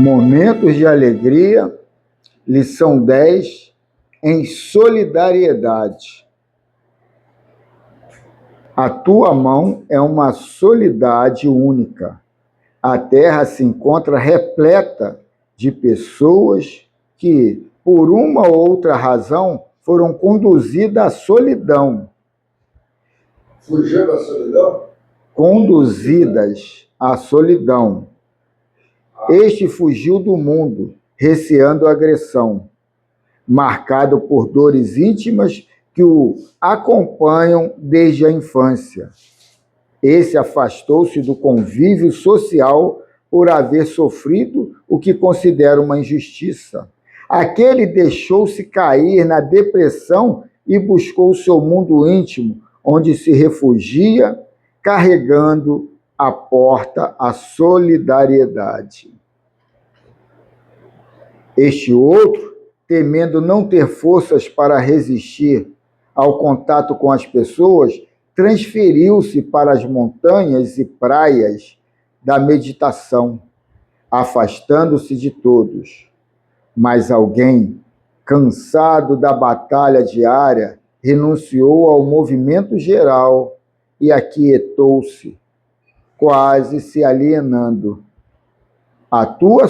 Momentos de alegria, lição 10, em solidariedade. A tua mão é uma solidade única. A terra se encontra repleta de pessoas que, por uma ou outra razão, foram conduzidas à solidão. Fugiu da solidão? Conduzidas à solidão. Este fugiu do mundo, receando agressão, marcado por dores íntimas que o acompanham desde a infância. Esse afastou-se do convívio social por haver sofrido o que considera uma injustiça. Aquele deixou-se cair na depressão e buscou o seu mundo íntimo, onde se refugia, carregando à porta a solidariedade. Este outro, temendo não ter forças para resistir ao contato com as pessoas, transferiu-se para as montanhas e praias da meditação, afastando-se de todos. Mas alguém, cansado da batalha diária, renunciou ao movimento geral e aquietou-se, quase se alienando. A tua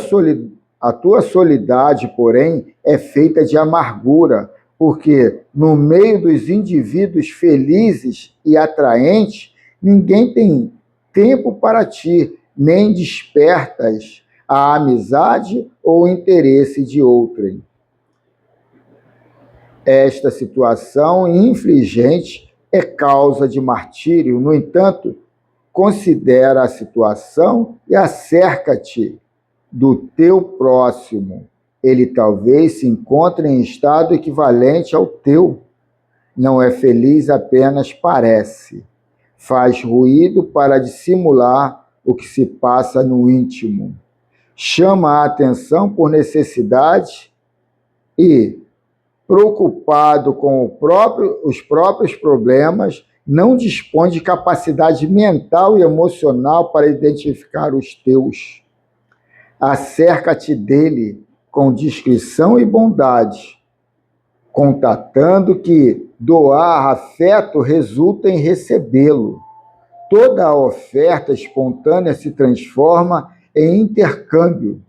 solidariedade, porém, é feita de amargura, porque no meio dos indivíduos felizes e atraentes, ninguém tem tempo para ti, nem despertas a amizade ou o interesse de outrem. Esta situação infligente é causa de martírio. No entanto, considera a situação e acerca-te do teu próximo. Ele talvez se encontre em estado equivalente ao teu. Não é feliz, apenas parece. Faz ruído para dissimular o que se passa no íntimo. Chama a atenção por necessidade e, preocupado com os próprios problemas, não dispõe de capacidade mental e emocional para identificar os teus. Acerca-te dele com discrição e bondade, contatando que doar afeto resulta em recebê-lo. Toda a oferta espontânea se transforma em intercâmbio,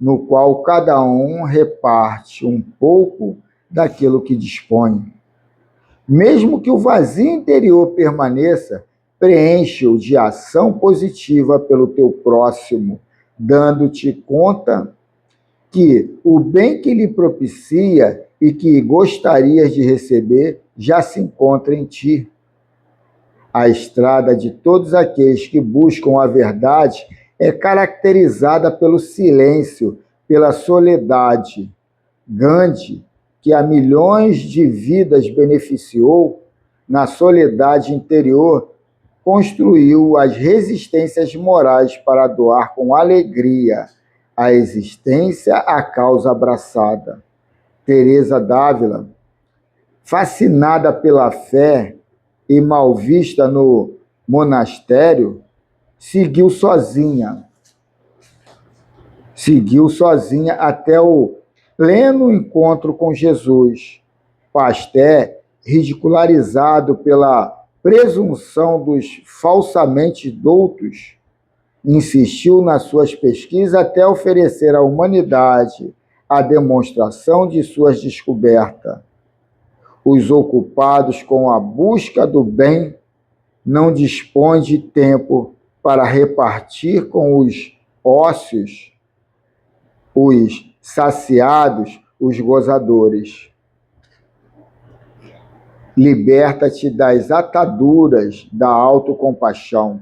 no qual cada um reparte um pouco daquilo que dispõe. Mesmo que o vazio interior permaneça, preenche-o de ação positiva pelo teu próximo, dando-te conta que o bem que lhe propicia e que gostarias de receber já se encontra em ti. A estrada de todos aqueles que buscam a verdade é caracterizada pelo silêncio, pela soledade. Gandhi, que a milhões de vidas beneficiou, na soledade interior, construiu as resistências morais para doar com alegria a existência à causa abraçada. Teresa d'Ávila, fascinada pela fé e mal vista no monastério, seguiu sozinha até o pleno encontro com Jesus. Pasteur, ridicularizado pela presunção dos falsamente doutos, insistiu nas suas pesquisas até oferecer à humanidade a demonstração de suas descobertas. Os ocupados com a busca do bem não dispõem de tempo para repartir com os ósseos, os saciados, os gozadores. Liberta-te das ataduras da autocompaixão.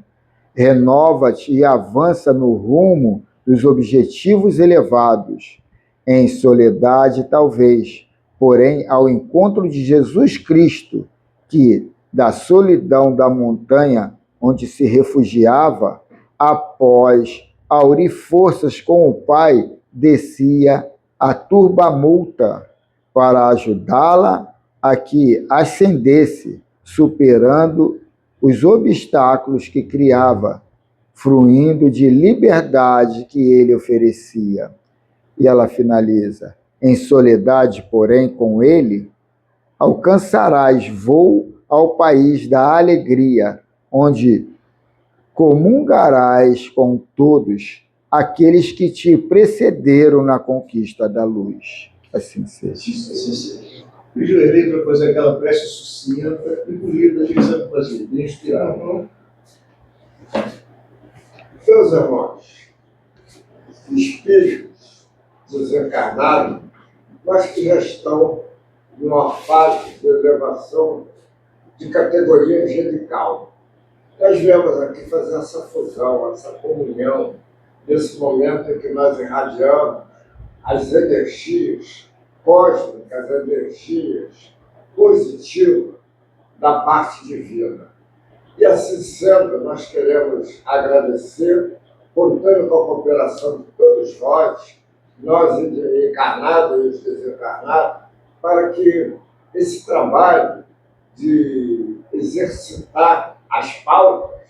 Renova-te e avança no rumo dos objetivos elevados. Em soledade, talvez, porém, ao encontro de Jesus Cristo, que, da solidão da montanha onde se refugiava, após aurir forças com o Pai, descia a turbamulta para ajudá-la a que ascendesse, superando os obstáculos que criava, fruindo de liberdade que ele oferecia. E ela finaliza: em soledade, porém, com ele, alcançarás voo ao país da alegria, onde comungarás com todos aqueles que te precederam na conquista da luz. Assim seja. Me joelhei para fazer aquela prece sucinta e bonita que eles sabem fazer, bem inspirado. Meus irmãos, espíritos desencarnados, mas que já estão numa fase de elevação de categoria angelical. Nós viemos aqui fazer essa fusão, essa comunhão, nesse momento em que nós irradiamos as energias cósmicas, as energias positivas da parte divina. E assim sendo, nós queremos agradecer, contando com a cooperação de todos nós encarnados e desencarnados, para que esse trabalho de exercitar as pautas,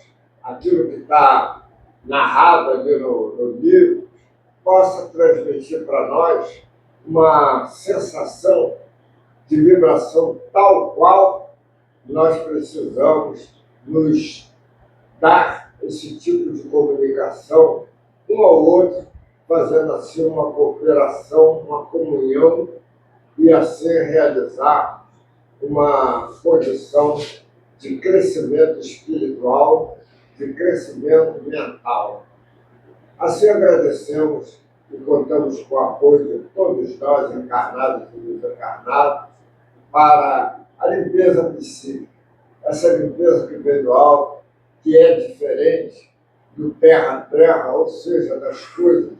aquilo que está narrado ali no livro, possa transmitir para nós uma sensação de vibração tal qual nós precisamos nos dar esse tipo de comunicação um ao outro, fazendo assim uma cooperação, uma comunhão e assim realizar uma condição de crescimento espiritual, de crescimento mental. Assim agradecemos e contamos com o apoio de todos nós, encarnados e desencarnados, para a limpeza psíquica. Essa limpeza que vem do alto, que é diferente do terra-terra, ou seja, das coisas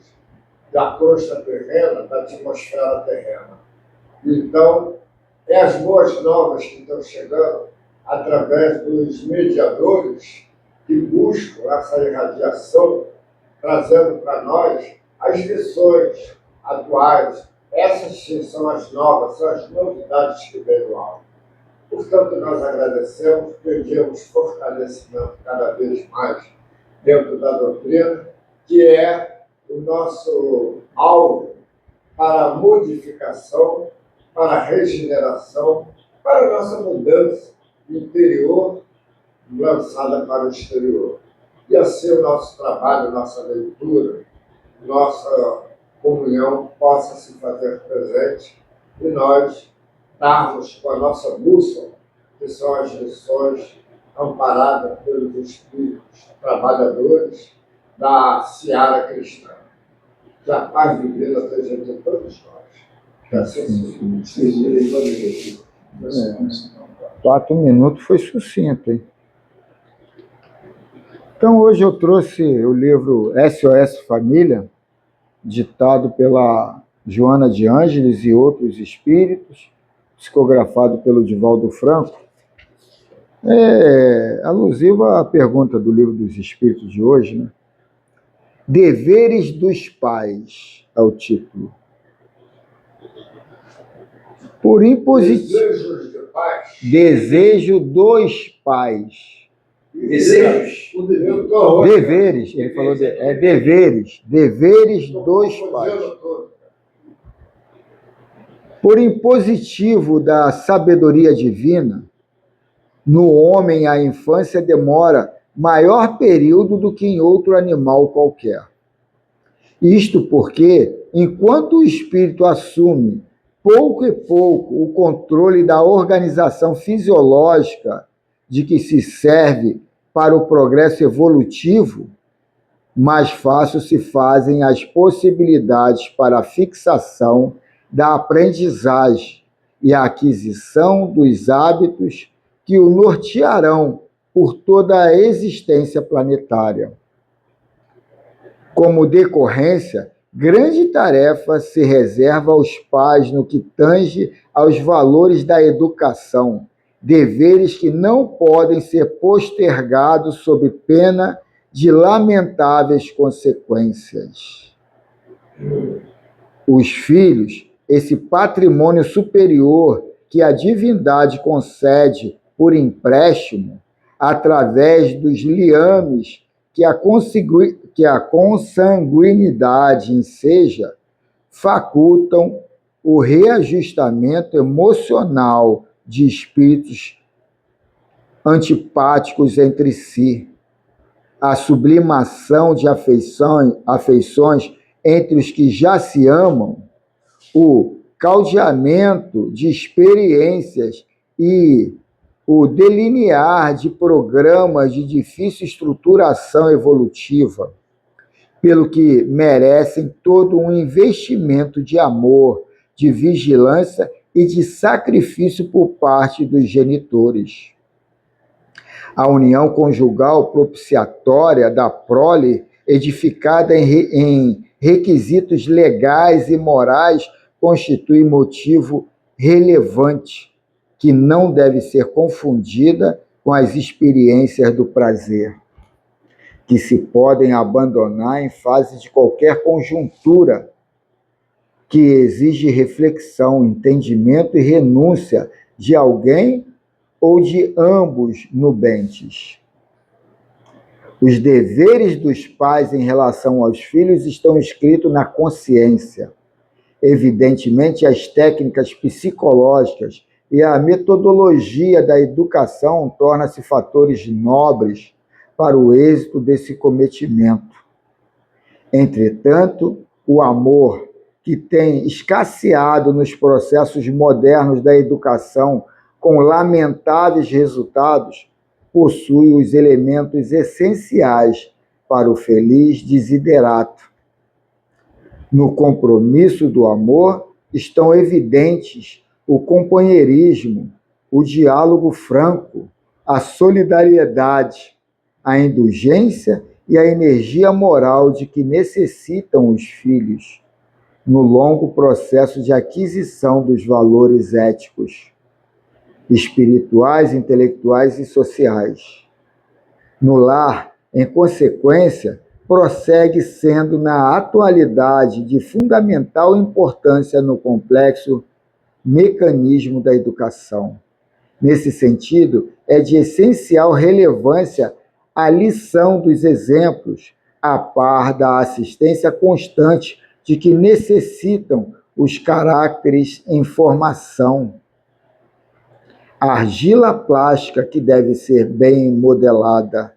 da crosta terrena, da atmosfera terrena. Então, é as boas novas que estão chegando através dos mediadores que buscam essa irradiação, trazendo para nós as lições atuais. Essas sim são as novas, são as novidades que vêm do alto. Portanto, nós agradecemos, pedimos fortalecimento cada vez mais dentro da doutrina, que é o nosso alvo para a modificação, para a regeneração, para a nossa mudança interior, lançada para o exterior. E assim o nosso trabalho, nossa leitura, nossa comunhão possa se fazer presente e nós darmos com a nossa bússola, que são as lições amparadas pelos espíritos trabalhadores da seara cristã. Que a paz divina esteja entre todos nós. Que assim seja. 4 minutos foi sucinto, hein? Então, hoje eu trouxe o livro SOS Família, ditado pela Joana de Ângeles e outros espíritos, psicografado pelo Divaldo Franco. É alusiva à pergunta do Livro dos Espíritos de hoje, né? Deveres dos pais é o título. Por impositivo. Desejos de paz. Desejo dos pais. Desejos. Deveres, ele falou, deveres. Deveres dos pais. Por impositivo da sabedoria divina, no homem a infância demora maior período do que em outro animal qualquer. Isto porque, enquanto o espírito assume pouco e pouco o controle da organização fisiológica de que se serve para o progresso evolutivo, mais fácil se fazem as possibilidades para a fixação da aprendizagem e a aquisição dos hábitos que o nortearão por toda a existência planetária. Como decorrência, grande tarefa se reserva aos pais no que tange aos valores da educação, deveres que não podem ser postergados sob pena de lamentáveis consequências. Os filhos, esse patrimônio superior que a divindade concede por empréstimo, através dos liames que a consanguinidade enseja facultam o reajustamento emocional de espíritos antipáticos entre si, a sublimação de afeições entre os que já se amam, o caldeamento de experiências e o delinear de programas de difícil estruturação evolutiva, pelo que merecem todo um investimento de amor, de vigilância e de sacrifício por parte dos genitores. A união conjugal propiciatória da prole, edificada em requisitos legais e morais, constitui motivo relevante que não deve ser confundida com as experiências do prazer, que se podem abandonar em fase de qualquer conjuntura que exige reflexão, entendimento e renúncia de alguém ou de ambos nubentes. Os deveres dos pais em relação aos filhos estão escritos na consciência. Evidentemente, as técnicas psicológicas e a metodologia da educação tornam-se fatores nobres para o êxito desse cometimento. Entretanto, o amor, que tem escasseado nos processos modernos da educação com lamentáveis resultados, possui os elementos essenciais para o feliz desiderato. No compromisso do amor estão evidentes o companheirismo, o diálogo franco, a solidariedade, a indulgência e a energia moral de que necessitam os filhos no longo processo de aquisição dos valores éticos, espirituais, intelectuais e sociais. No lar, em consequência, prossegue sendo na atualidade de fundamental importância no complexo mecanismo da educação. Nesse sentido, é de essencial relevância a lição dos exemplos, a par da assistência constante de que necessitam os caracteres em formação. A argila plástica que deve ser bem modelada.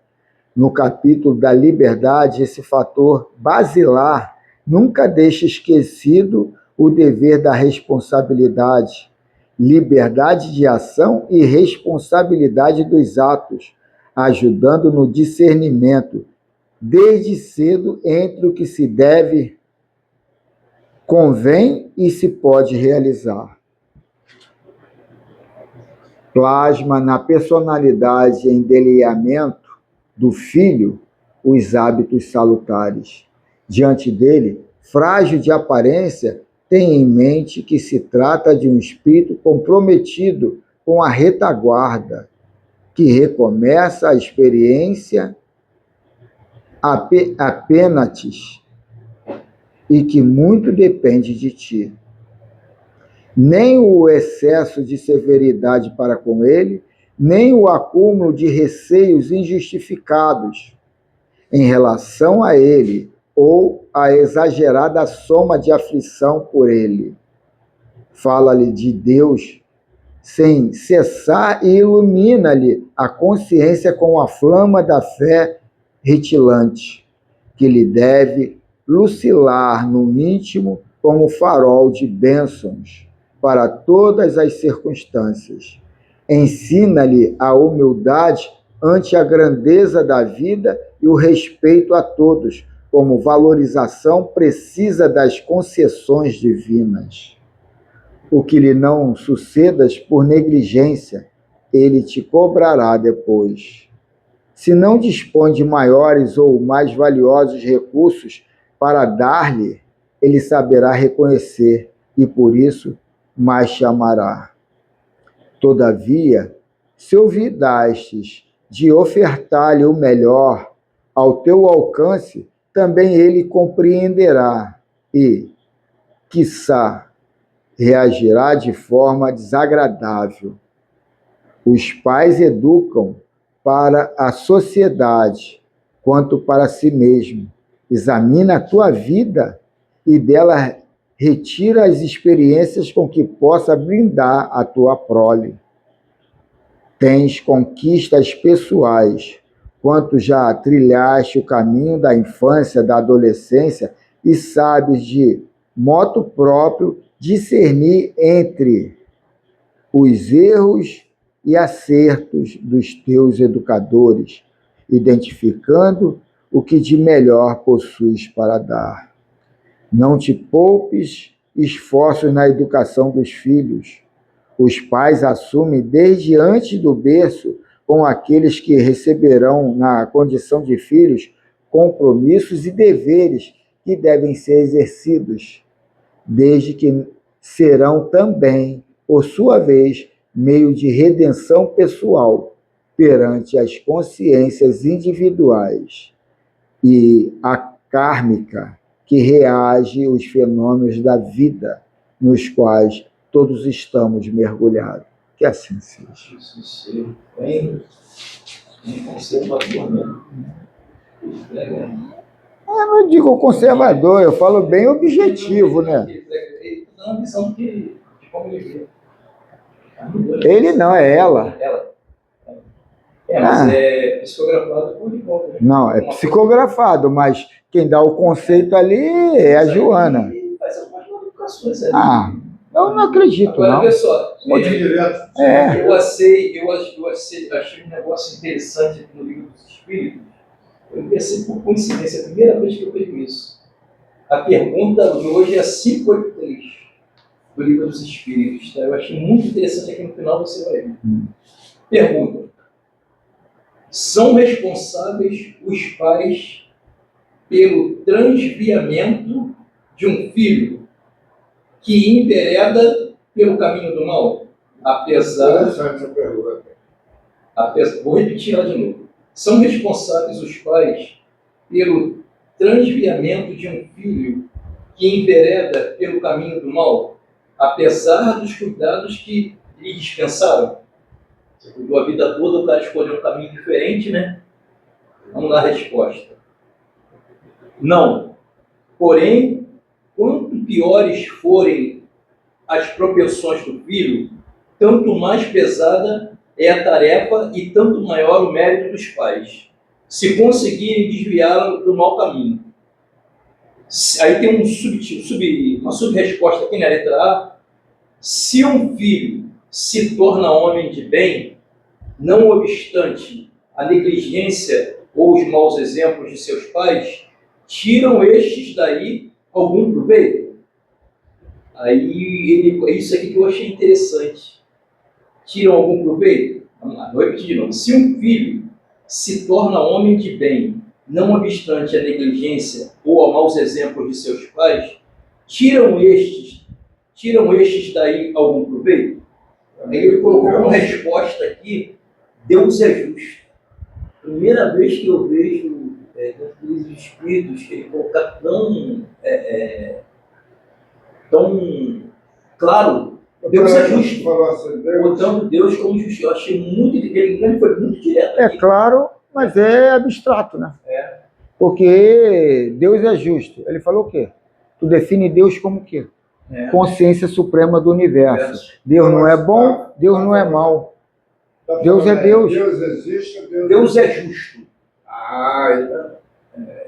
No capítulo da liberdade, esse fator basilar nunca deixa esquecido o dever da responsabilidade, liberdade de ação e responsabilidade dos atos, ajudando no discernimento, desde cedo, entre o que se deve, convém e se pode realizar. Plasma na personalidade em delineamento do filho os hábitos salutares. Diante dele, frágil de aparência, tem em mente que se trata de um espírito comprometido com a retaguarda, que recomeça a experiência apenas e que muito depende de ti. Nem o excesso de severidade para com ele, nem o acúmulo de receios injustificados em relação a ele, ou a exagerada soma de aflição por ele. Fala-lhe de Deus sem cessar e ilumina-lhe a consciência com a flama da fé retilante, que lhe deve lucilar no íntimo como farol de bênçãos para todas as circunstâncias. Ensina-lhe a humildade ante a grandeza da vida e o respeito a todos, como valorização precisa das concessões divinas. O que lhe não sucedas por negligência, ele te cobrará depois. Se não dispõe de maiores ou mais valiosos recursos para dar-lhe, ele saberá reconhecer e, por isso, mais te amará. Todavia, se olvidastes de ofertar-lhe o melhor ao teu alcance, também ele compreenderá e, quiçá, reagirá de forma desagradável. Os pais educam para a sociedade quanto para si mesmo. Examina a tua vida e dela retira as experiências com que possa brindar a tua prole. Tens conquistas pessoais, quanto já trilhaste o caminho da infância, da adolescência, e sabes de moto próprio discernir entre os erros e acertos dos teus educadores, identificando o que de melhor possuis para dar. Não te poupes esforços na educação dos filhos. Os pais assumem desde antes do berço com aqueles que receberão na condição de filhos compromissos e deveres que devem ser exercidos, desde que serão também, por sua vez, meio de redenção pessoal perante as consciências individuais e a kármica que reage aos fenômenos da vida nos quais todos estamos mergulhados. Que assim seja. Isso, bem conservador, né? Eu não digo conservador, eu falo bem objetivo, né? Ele está dando uma visão de como ele vê. Ele não, é ela. Ela. Mas é psicografado por Nicole, né? Não, é psicografado, mas quem dá o conceito ali é a Joana. Faz algumas modificações ali. Eu não acredito, agora, não. Olha só, É. eu achei um negócio interessante aqui no Livro dos Espíritos. Eu pensei por coincidência, a primeira vez que eu vejo isso. A pergunta de hoje é 583 do Livro dos Espíritos. Tá? Eu achei muito interessante, aqui no final você vai ver. Pergunta: são responsáveis os pais pelo transviamento de um filho que envereda pelo caminho do mal? Interessante a pergunta. Vou repetir ela de novo. São responsáveis os pais pelo transviamento de um filho que envereda pelo caminho do mal, apesar dos cuidados que lhe dispensaram? Você cuidou a vida toda para escolher um caminho diferente, né? Vamos dar a resposta. Não. Porém, quanto piores forem as propensões do filho, tanto mais pesada é a tarefa e tanto maior o mérito dos pais, se conseguirem desviá-lo do mau caminho. Aí tem uma sub-resposta aqui na letra A. Se um filho se torna homem de bem, não obstante a negligência ou os maus exemplos de seus pais, tiram estes daí algum proveito? Aí, isso aqui que eu achei interessante. Tiram algum proveito? Vamos lá, vou repetir de novo. Se um filho se torna homem de bem, não obstante a negligência ou a maus exemplos de seus pais, tiram estes daí algum proveito? Aí ele colocou como resposta aqui: Deus é justo. Primeira vez que eu vejo dos espíritos ele colocar tão claro, Deus é justo, botando Deus como justo. Eu achei muito, ele foi muito direto aqui. É claro, mas é abstrato, né? Porque Deus é justo. Ele falou o quê? Tu define Deus como o quê? Consciência suprema do universo. Deus não é bom, Deus não é mau. Deus é Deus. Deus existe, Deus é justo.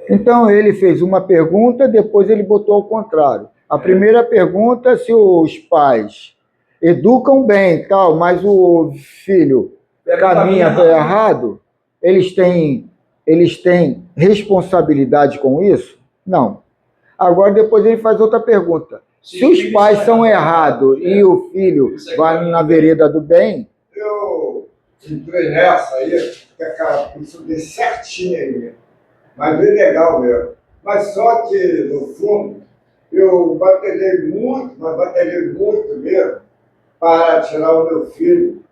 Então ele fez uma pergunta, depois ele botou ao contrário. A primeira pergunta, se os pais educam bem, tal, mas o filho caminha errado, eles têm responsabilidade com isso? Não. Agora depois ele faz outra pergunta. Se os pais são errados e o filho vai na vereda do bem... Eu entrei nessa aí, porque eu estudei certinho aí, mas bem legal mesmo. Mas só que, no fundo, eu batalhei muito, mas batalhei muito mesmo, para tirar o meu filho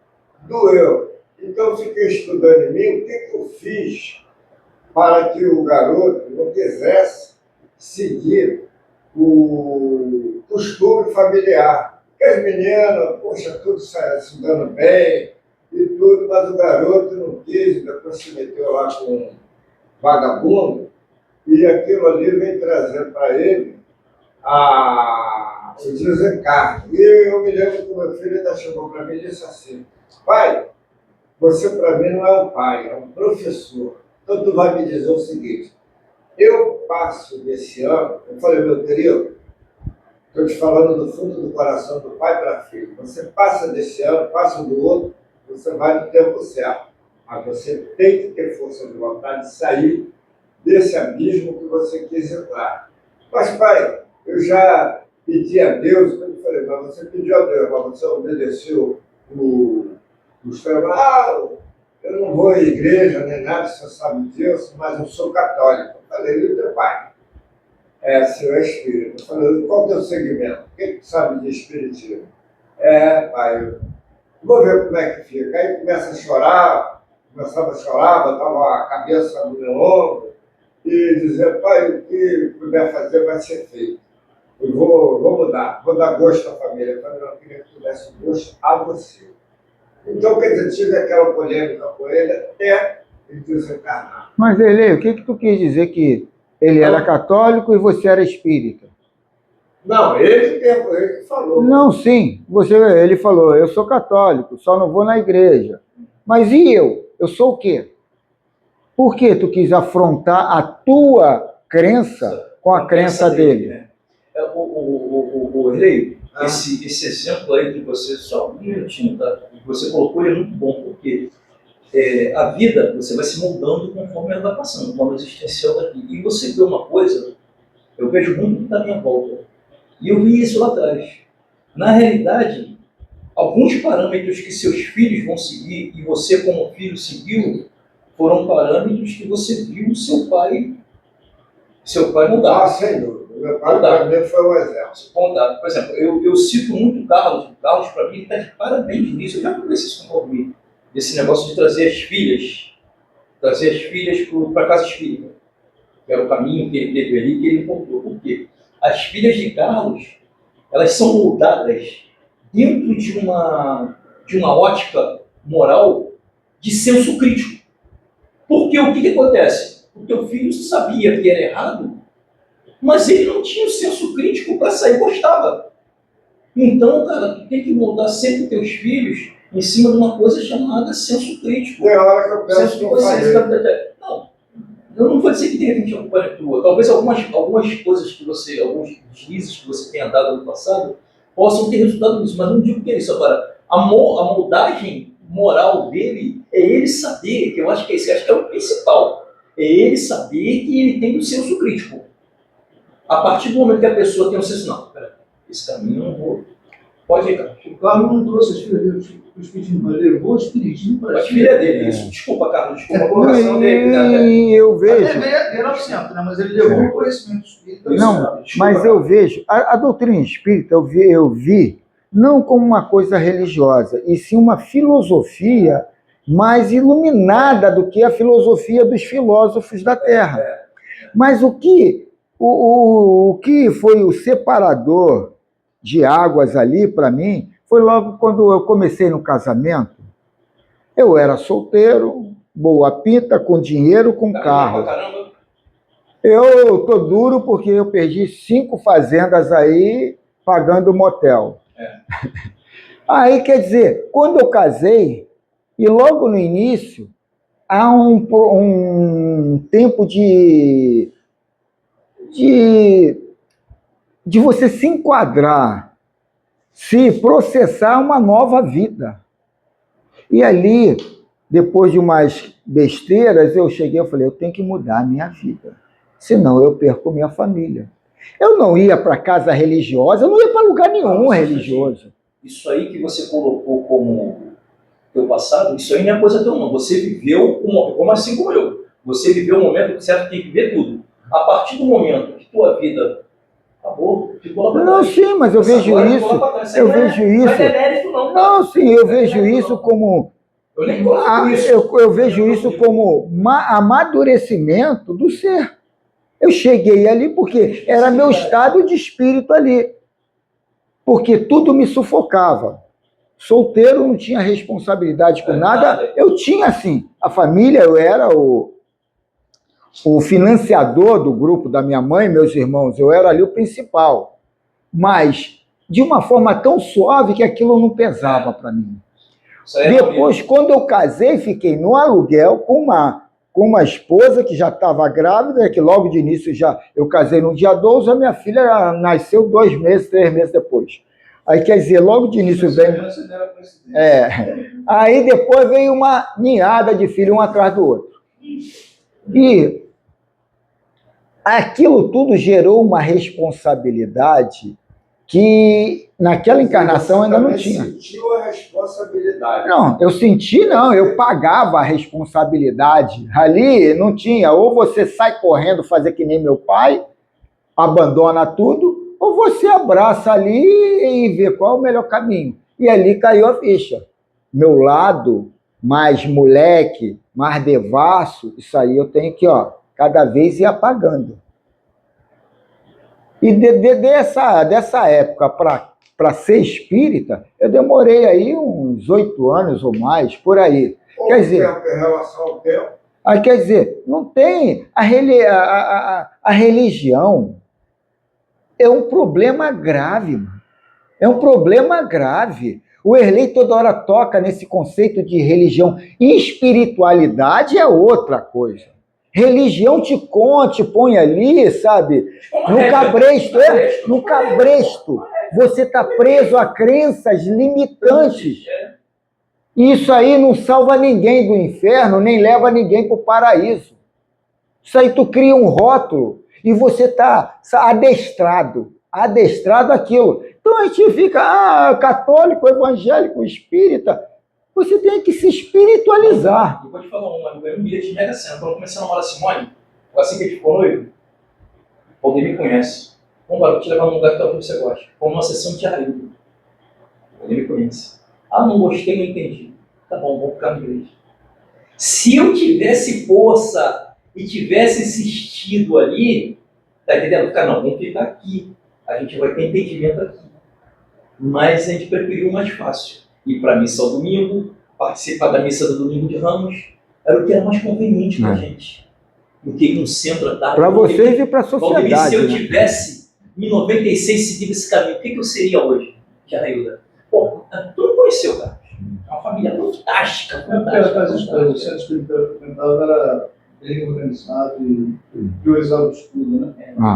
do eu. Então eu fiquei estudando em mim o que eu fiz para que o garoto não quisesse seguir o costume familiar. Porque as meninas, poxa, tudo se dando bem e tudo, mas o garoto não quis, depois se meteu lá com vagabundo, e aquilo ali vem trazer para ele o desencarne. E eu me lembro que o meu filho ainda chegou para mim e disse assim: pai, você para mim não é um pai, é um professor. Então tu vai me dizer o seguinte: eu passo desse ano, eu falei, meu querido, estou te falando do fundo do coração do pai para filho, você passa desse ano, passa do outro, você vai no tempo certo. Mas você tem que ter força de vontade de sair desse abismo que você quis entrar. Mas, pai, eu já pedi a Deus, eu falei, mas você pediu a Deus, mas você obedeceu os trabalhos. Eu não vou à igreja nem nada, você sabe disso, mas eu sou católico. Eu falei, e o teu pai? Seu espírito. Eu falei, qual é o teu segmento? O que tu sabe de espiritismo? Pai, eu vou ver como é que fica. Aí começava a chorar, botava a cabeça no meu ombro e dizia, pai, o que puder fazer vai ser feito. Eu vou mudar, vou dar gosto à família. Eu falei, não, eu queria que tu desse gosto a você. Então, quer dizer, tive aquela polêmica com ele até ele desencarnar. Mas, Ele, o que tu quis dizer que ele era católico e você era espírita? Não, ele que falou. Não, sim. Ele falou, eu sou católico, só não vou na igreja. Mas e eu? Eu sou o quê? Por que tu quis afrontar a tua crença com a crença dele? Né? Rei, esse exemplo aí que você, só um minutinho, tá? Que você colocou, ele é muito bom, porque a vida, você vai se moldando conforme ela vai passando, o plano existencial daqui. E você vê uma coisa, eu vejo muito que está à minha volta. E eu vi isso lá atrás. Na realidade, alguns parâmetros que seus filhos vão seguir, e você como filho seguiu, foram parâmetros que você viu seu pai mudar. Sem dúvida. Meu pai para mim foi um exemplo. Por exemplo, eu cito muito o Carlos. O Carlos, para mim, está de parabéns nisso. Eu já conversei isso com o Almir. Esse negócio de trazer as filhas para a casa espírita. Que era o caminho que ele teve ali, que ele encontrou. Por quê? As filhas de Carlos, elas são moldadas dentro de uma ótica moral de senso crítico. Porque o que acontece? O teu filho sabia que era errado, mas ele não tinha o senso crítico para sair e gostava. Então, cara, tu tem que moldar sempre teus filhos em cima de uma coisa chamada senso crítico. Tem hora que eu penso que não, eu não vou dizer que de repente é uma culpa tua. Talvez algumas coisas que você, alguns deslizes que você tenha dado no passado, possam ter resultado nisso, mas não digo que é isso. Agora, a moldagem moral dele é ele saber, que eu acho que é o principal, é ele saber que ele tem o senso crítico. A partir do momento que a pessoa tem um senso, não, pera, esse caminho eu não vou. Pode ir, cara. O Carlos não trouxe as filhas dele, o espiritismo, ele levou o espiritismo para a filha dele. Isso. Desculpa, Carlos, desculpa a colocação dele. Eu vejo. Era o centro, né? Mas ele levou o conhecimento espírita. Não, mas eu vejo. A doutrina espírita eu vi não como uma coisa religiosa, e sim uma filosofia mais iluminada do que a filosofia dos filósofos da Terra. Mas o que foi o separador de águas ali para mim foi logo quando eu comecei no casamento. Eu era solteiro, boa pinta, com dinheiro, com carro. Eu tô duro porque eu perdi 5 fazendas aí pagando motel. Aí, quer dizer, quando eu casei, e logo no início, há um tempo de você se enquadrar, se processar uma nova vida. E ali, depois de umas besteiras, eu cheguei e falei, eu tenho que mudar a minha vida, senão eu perco minha família. Eu não ia para casa religiosa, eu não ia para lugar nenhum religioso. Isso aí que você colocou como teu passado, isso aí não é coisa teu não. Você viveu, como assim como eu, você viveu um momento que você tem que ver tudo. A partir do momento que tua vida acabou, ficou lá para trás. Não, sim, mas eu vejo isso. Eu vejo isso. Não é mérito, não. Não, sim, eu vejo isso como. Eu nem coloco isso. Eu vejo isso como amadurecimento do ser. Eu cheguei ali porque era meu estado de espírito ali. Porque tudo me sufocava. Solteiro, não tinha responsabilidade com nada. Eu tinha, sim, a família, eu era o financiador do grupo da minha mãe e meus irmãos, eu era ali o principal. Mas de uma forma tão suave que aquilo não pesava para mim. Depois, quando eu casei, fiquei no aluguel com uma esposa que já estava grávida, que logo de início eu casei no dia 12, a minha filha nasceu 2 meses, 3 meses depois. Aí, quer dizer, logo de início veio... Aí depois veio uma ninhada de filhos, um atrás do outro. E aquilo tudo gerou uma responsabilidade que naquela encarnação ainda não tinha. Você sentiu a responsabilidade? Não, eu senti não, eu pagava a responsabilidade. Ali não tinha, ou você sai correndo fazer que nem meu pai, abandona tudo, ou você abraça ali e vê qual é o melhor caminho. E ali caiu a ficha. Meu lado mais moleque, mais devasso, isso aí eu tenho que, cada vez ir apagando. E dessa época para ser espírita, eu demorei aí uns 8 anos ou mais, por aí. Quer dizer, em relação ao tempo. Aí, quer dizer, não tem... A religião é um problema grave, mano. É um problema grave. O Erlei toda hora toca nesse conceito de religião. E espiritualidade é outra coisa. Religião te põe ali, sabe? No cabresto. Você está preso a crenças limitantes. Isso aí não salva ninguém do inferno, nem leva ninguém para o paraíso. Isso aí tu cria um rótulo e você está adestrado àquilo. Então a gente fica, católico, evangélico, espírita. Você tem que se espiritualizar. Eu vou te falar uma, eu ganhei um bilhete de Mega Sena. Quando eu comecei a namorar a Simone, assim que a gente ficou noivo, alguém me conhece. Vamos lá, vou te levar num lugar que talvez você goste. Como uma sessão de Arildo. Alguém me conhece. Não gostei, não entendi. Tá bom, vamos ficar na igreja. Se eu tivesse força e tivesse insistido ali, tá entendendo? Não, vamos ficar aqui. A gente vai ter entendimento aqui. Mas a gente preferiu o mais fácil. Ir para a missa ao domingo, participar da missa do domingo de Ramos, era o que era mais conveniente para a gente. Do que ir no centro à tarde. Para vocês e para a sociedade. Se eu tivesse, em 96, seguido esse caminho, o que eu seria hoje, Janaílda? Pô, tu não conheceu, cara. É uma família fantástica. O centro espírita era bem organizado e priorizado o estudo, né?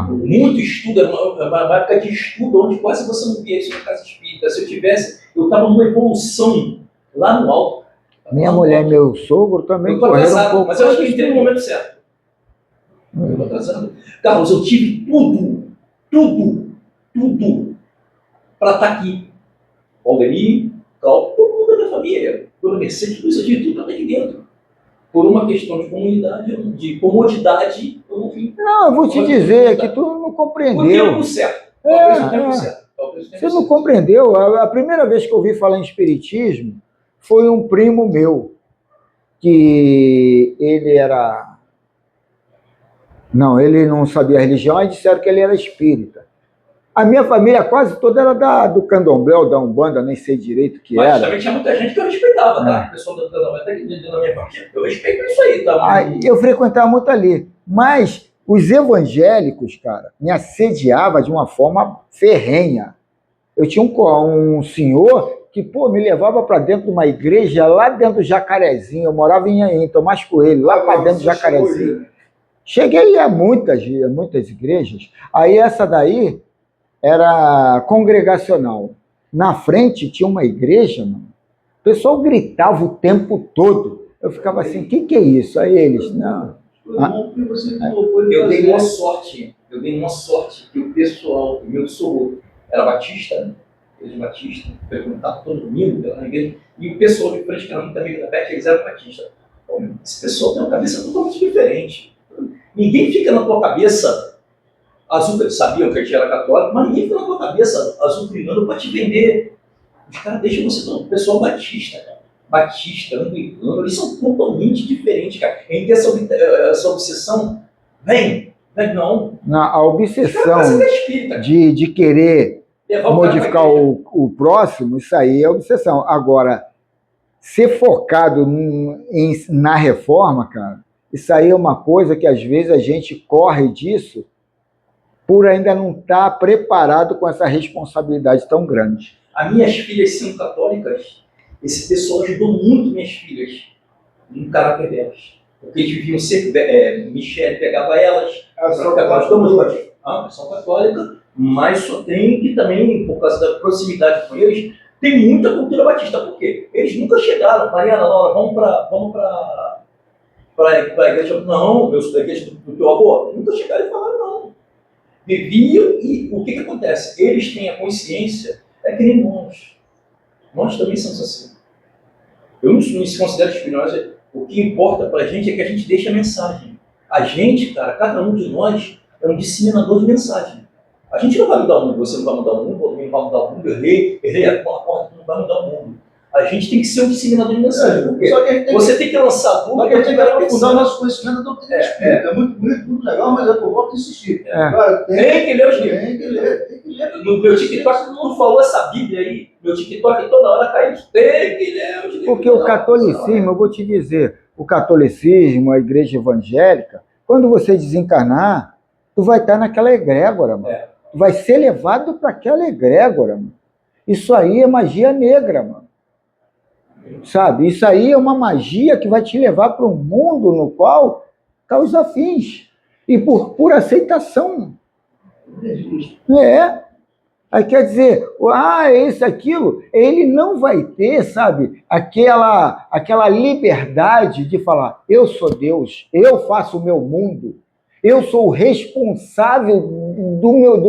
Muito estudo, era uma época de estudo onde quase você não via isso na casa espírita. Se eu tivesse, eu estava numa evolução lá no alto. Minha mulher e meu sogro também correram um pouco. Mas eu acho que entrei no momento certo. Eu estou atrasado. Carlos, eu tive tudo para estar aqui. Valdemir, Cláudio, todo mundo da minha família, toda Mercedes, tudo isso eu tive tudo para estar aqui dentro. Por uma questão de comunidade, de comodidade, eu não vim. Não, eu vou te dizer que tu não compreendeu. O tempo certo. Talvez o tempo certo. Você não compreendeu. A primeira vez que eu ouvi falar em espiritismo foi um primo meu, que ele era... Não, ele não sabia a religião, e disseram que ele era espírita. A minha família quase toda era do candomblé ou da Umbanda, nem sei direito o que era. Mas também tinha muita gente que eu respeitava, tá? O pessoal do candomblé, até que dentro da minha família, eu respeito isso aí, tá? Eu frequentava muito ali. Mas os evangélicos, cara, me assediavam de uma forma ferrenha. Eu tinha um senhor que, me levava para dentro de uma igreja, lá dentro do Jacarezinho. Eu morava em Tomás Coelho, lá para dentro do Jacarezinho. Cheguei a muitas igrejas. Aí essa daí era congregacional. Na frente tinha uma igreja, mano. O pessoal gritava o tempo todo. Eu ficava assim, o que é isso? Aí eles, não. Eu dei uma sorte que o pessoal, o meu sogro era batista, né? Igreja batista, perguntava todo domingo pela igreja, e o pessoal de frente, que era muito amigo da Beth, eles eram batistas. Esse pessoal tem uma cabeça totalmente diferente. Ninguém fica na tua cabeça eles sabiam que a gente era católico, mas ninguém fica na tua cabeça azucrinando para te vender. Os caras deixam você, não, o pessoal batista, cara. Batista, anglicano, eles são totalmente diferentes, cara. A gente tem essa obsessão, não. A obsessão de querer modificar o próximo, isso aí é obsessão. Agora, ser focado na reforma, cara, Isso aí é uma coisa que às vezes a gente corre disso por ainda não estar preparado com essa responsabilidade tão grande. As minhas filhas são católicas, esse pessoal ajudou muito minhas filhas no caráter delas. Porque eles viviam sempre, Michele pegava elas, são católicas, mas só tem que também, por causa da proximidade com eles, tem muita cultura batista. Por quê? Eles nunca chegaram, Mariana, Laura, vamos para a igreja. Não, eu sou da igreja do teu avô. Nunca chegaram e falaram, não. Viviam e o que acontece? Eles têm a consciência, é que nem nós. Nós também somos assim. Eu não se considero espiritual. O que importa para a gente é que a gente deixe a mensagem. A gente, cara, cada um de nós é um disseminador de mensagem. A gente não vai mudar o mundo, você não vai mudar o mundo, alguém vai mudar o mundo, errei a porta, não vai mudar o mundo. A gente tem que ser um disseminador de mensagem. Por quê? Só que você tem que lançar dúvida. Só que a gente tem que aprofundar o nosso conhecimento da doutrina espírita. É muito bonito, muito legal, mas eu volto a insistir. Cara, tem que ler os livros. Tem que ler. No meu TikTok, todo mundo falou essa Bíblia aí. Meu TikTok toda hora cai isso. Tem que ler os livros. Porque o catolicismo, eu vou te dizer, o catolicismo, a igreja evangélica, quando você desencarnar, tu vai estar naquela egrégora, mano. Tu vai ser levado para aquela egrégora, mano. Isso aí é magia negra, mano. Sabe? Isso aí é uma magia que vai te levar para um mundo no qual causa fins. E por aceitação. Aí quer dizer, esse, aquilo, ele não vai ter, sabe, aquela liberdade de falar, eu sou Deus, eu faço o meu mundo, eu sou o responsável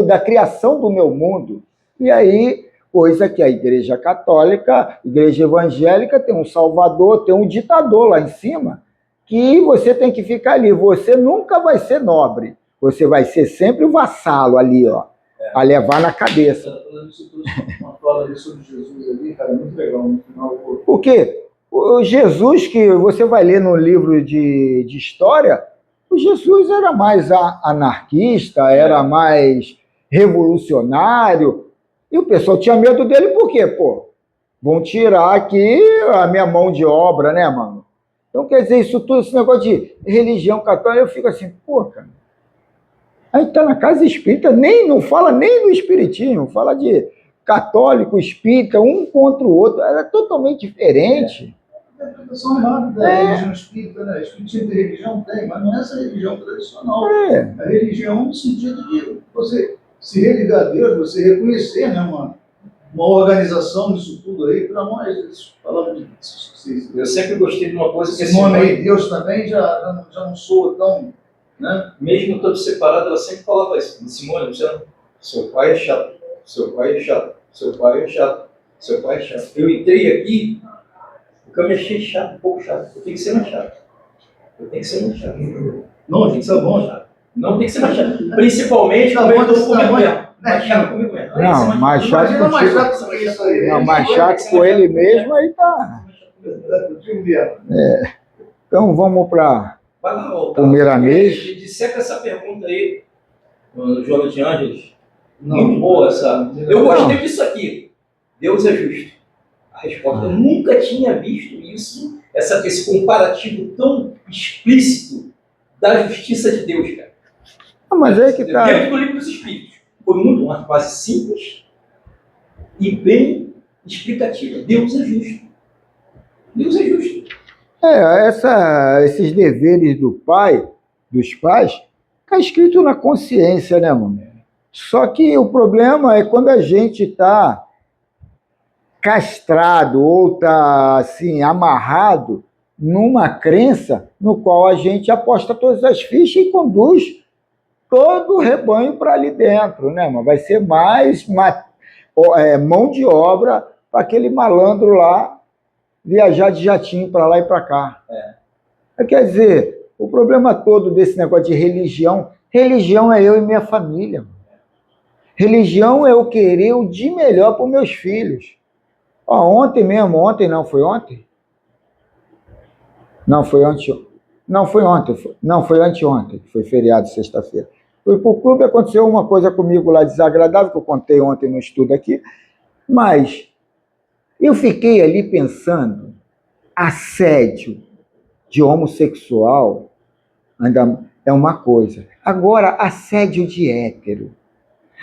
da criação do meu mundo. E aí, coisa que a Igreja Católica, a Igreja Evangélica tem um salvador, tem um ditador lá em cima, que você tem que ficar ali. Você nunca vai ser nobre, você vai ser sempre o vassalo ali, ó. A levar na cabeça. Uma fala ali sobre Jesus ali, cara, muito legal no final. Por quê? O Jesus que você vai ler no livro de história, o Jesus era mais anarquista, era mais revolucionário, e o pessoal tinha medo dele por quê? Pô, vão tirar aqui a minha mão de obra, né, mano? Então, quer dizer, isso tudo, esse negócio de religião católica, eu fico assim, pô, cara, a gente está na casa espírita, não fala nem no espiritismo, fala de católico, espírita, um contra o outro, era totalmente diferente. A interpretação errada da religião espírita, né? Espiritismo de religião tem, mas não é essa religião tradicional. A religião no sentido de você se religar a Deus, você reconhecer, né, uma organização disso tudo aí, para nós, falando de eu sempre gostei de uma coisa que esse nome aí, Deus também, já não soa tão... Né? Mesmo todo separado, ela sempre falava isso. Simone, seu pai é chato, seu pai é chato, seu pai é chato, seu pai é chato. Eu entrei aqui, porque eu me achei chato, um pouco chato. Eu tenho que ser mais chato. Não, tem que ser bom, chato. Não tem que ser mais chato. Principalmente quando eu estou comigo mesmo. Mais chato comigo mesmo. Não, mais chato com mais chato que isso aí. Não, mais chato com ele mesmo, aí tá. Então vamos para o Miramês. Disseca essa pergunta aí, no Jogo de Ângeles. Muito boa essa. Eu gostei disso aqui. Deus é justo. A resposta, eu nunca tinha visto isso, esse comparativo tão explícito da justiça de Deus, cara. Mas é que tá. Dentro do livro dos Espíritos. Foi uma frase simples e bem explicativa. Deus é justo. Deus é justo. Esses deveres dos pais, está escrito na consciência, né, mano? Só que o problema é quando a gente está castrado ou está assim, amarrado numa crença no qual a gente aposta todas as fichas e conduz todo o rebanho para ali dentro, né, mano? Vai ser mais mão de obra para aquele malandro lá viajar de jatinho para lá e para cá. Quer dizer, o problema todo desse negócio de religião é eu e minha família. Mano. Religião é eu querer o de melhor para os meus filhos. Ontem, foi ontem? Não, foi ontem. Não, foi ontem. Não, foi anteontem, que foi feriado, sexta-feira. Fui para o clube, aconteceu uma coisa comigo lá desagradável, que eu contei ontem no estudo aqui, mas eu fiquei ali pensando, assédio de homossexual ainda é uma coisa. Agora, assédio de hétero.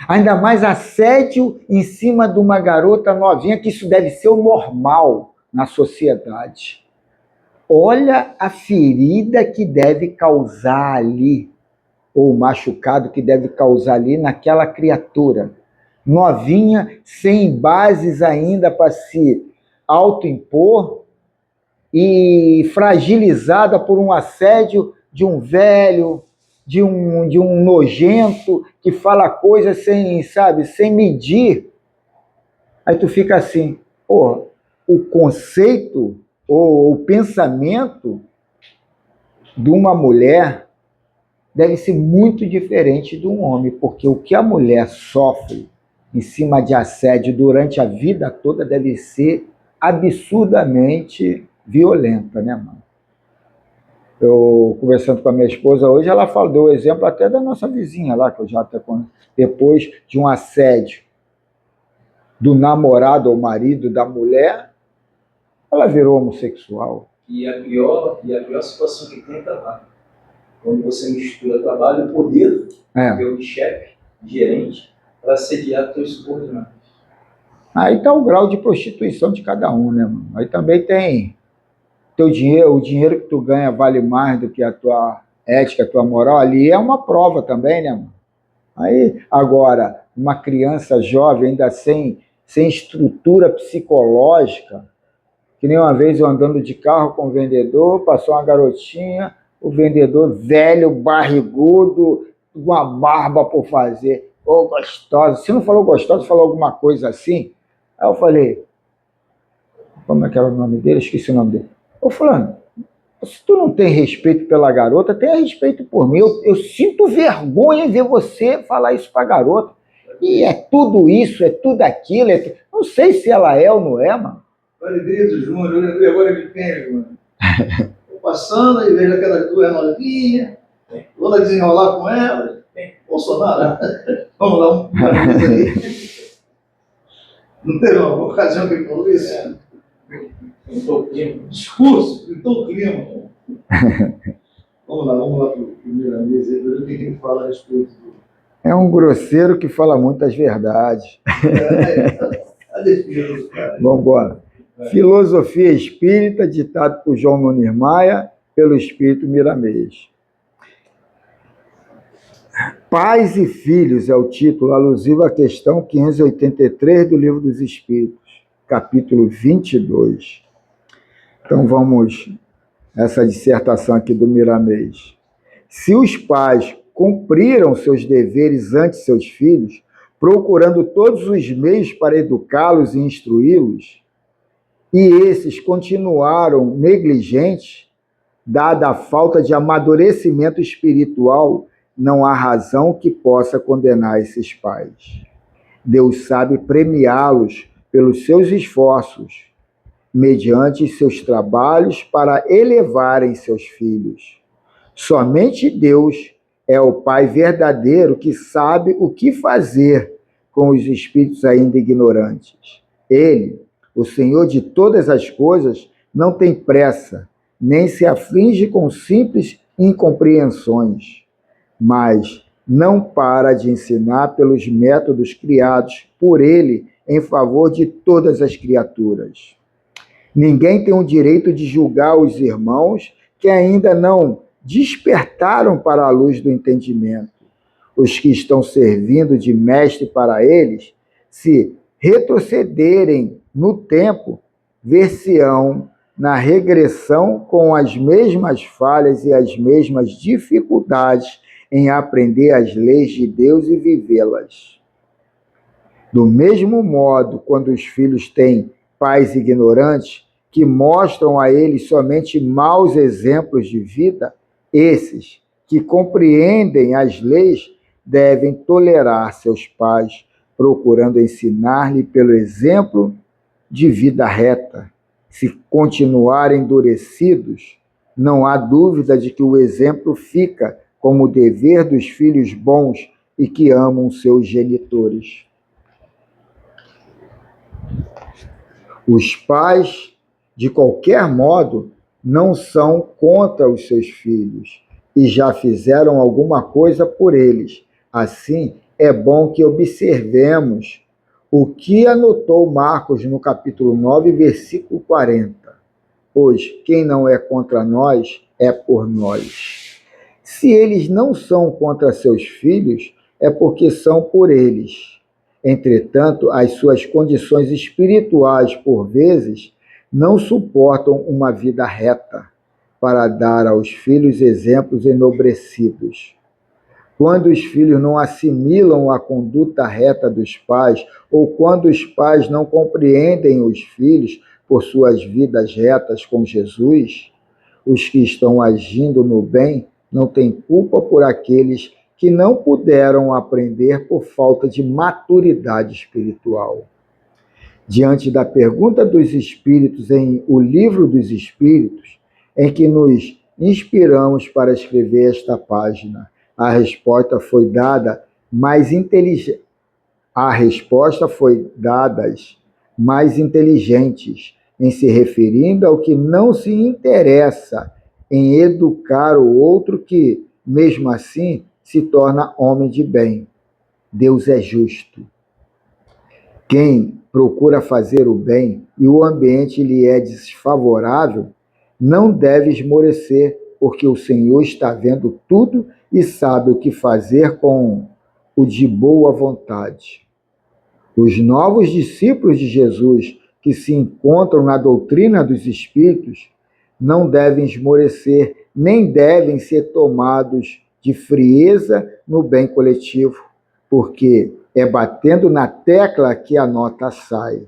Ainda mais assédio em cima de uma garota novinha, que isso deve ser o normal na sociedade. Olha a ferida que deve causar ali, ou o machucado que deve causar ali naquela criatura. Novinha, sem bases ainda para se autoimpor e fragilizada por um assédio de um velho, de um nojento que fala coisas sem, sabe, sem medir. Aí tu fica assim, pô, o conceito ou o pensamento de uma mulher deve ser muito diferente de um homem, porque o que a mulher sofre em cima de assédio durante a vida toda deve ser absurdamente violenta, né, mano? Eu, conversando com a minha esposa hoje, ela falou, deu o exemplo até da nossa vizinha lá, que eu já até depois de um assédio do namorado ou marido da mulher, ela virou homossexual. E a pior situação que tem é trabalho. Quando você mistura trabalho e poder, de chefe, gerente, para assediar teus subordinados. Aí está o grau de prostituição de cada um, né, mano? Aí também tem teu dinheiro, o dinheiro que tu ganha vale mais do que a tua ética, a tua moral, ali é uma prova também, né, mano? Aí, agora, uma criança jovem, ainda sem estrutura psicológica, que nem uma vez eu andando de carro com o vendedor, passou uma garotinha, o vendedor velho, barrigudo, uma barba por fazer, ô, gostosa. Se não falou gostosa, falou alguma coisa assim. Aí eu falei, como é que era o nome dele? Esqueci o nome dele. Ô, fulano, se tu não tem respeito pela garota, tenha respeito por mim. Eu sinto vergonha em ver você falar isso pra garota. E é tudo isso, é tudo aquilo. Não sei se ela é ou não é, mano. Alegria do Júnior, eu lembrei agora de quem, mano? Tô passando e vejo aquelas duas novinhas, vou lá desenrolar com ela. Bolsonaro, vamos lá, uma vez aí. Não teve uma ocasião que ele falou isso? Pintou o clima. Discurso, pintou o clima. Vamos lá para o primeiro mês aí, ver o que ele fala a respeito do. É um grosseiro que fala muitas verdades. A defesa do cara. Vamos embora. Filosofia Espírita, ditado por João Nunes Maia, pelo Espírito Miramês. Pais e Filhos é o título alusivo à questão 583 do Livro dos Espíritos, capítulo 22. Então vamos essa dissertação aqui do Miramês. Se os pais cumpriram seus deveres ante seus filhos, procurando todos os meios para educá-los e instruí-los, e esses continuaram negligentes, dada a falta de amadurecimento espiritual, não há razão que possa condenar esses pais. Deus sabe premiá-los pelos seus esforços, mediante seus trabalhos para elevarem seus filhos. Somente Deus é o Pai verdadeiro que sabe o que fazer com os espíritos ainda ignorantes. Ele, o Senhor de todas as coisas, não tem pressa, nem se aflige com simples incompreensões, mas não para de ensinar pelos métodos criados por ele em favor de todas as criaturas. Ninguém tem o direito de julgar os irmãos que ainda não despertaram para a luz do entendimento. Os que estão servindo de mestre para eles, se retrocederem no tempo, ver-se-ão na regressão com as mesmas falhas e as mesmas dificuldades em aprender as leis de Deus e vivê-las. Do mesmo modo, quando os filhos têm pais ignorantes que mostram a eles somente maus exemplos de vida, esses que compreendem as leis devem tolerar seus pais, procurando ensinar-lhe pelo exemplo de vida reta. Se continuarem endurecidos, não há dúvida de que o exemplo fica como dever dos filhos bons e que amam seus genitores. Os pais, de qualquer modo, não são contra os seus filhos. e já fizeram alguma coisa por eles. Assim, é bom que observemos o que anotou Marcos no capítulo 9, versículo 40. Pois quem não é contra nós, é por nós. Se eles não são contra seus filhos, é porque são por eles. Entretanto, as suas condições espirituais, por vezes, não suportam uma vida reta para dar aos filhos exemplos enobrecidos. Quando os filhos não assimilam a conduta reta dos pais, ou quando os pais não compreendem os filhos por suas vidas retas com Jesus, os que estão agindo no bem não têm culpa por aqueles que não puderam aprender por falta de maturidade espiritual. Diante da pergunta dos Espíritos em O Livro dos Espíritos, em que nos inspiramos para escrever esta página, a resposta foi dada mais inteligente. Mais inteligentes, em se referindo ao que não se interessa em educar o outro, que, mesmo assim, se torna homem de bem. Deus é justo. Quem procura fazer o bem e o ambiente lhe é desfavorável, não deve esmorecer, porque o Senhor está vendo tudo e sabe o que fazer com o de boa vontade. Os novos discípulos de Jesus que se encontram na doutrina dos Espíritos não devem esmorecer, nem devem ser tomados de frieza no bem coletivo, porque é batendo na tecla que a nota sai.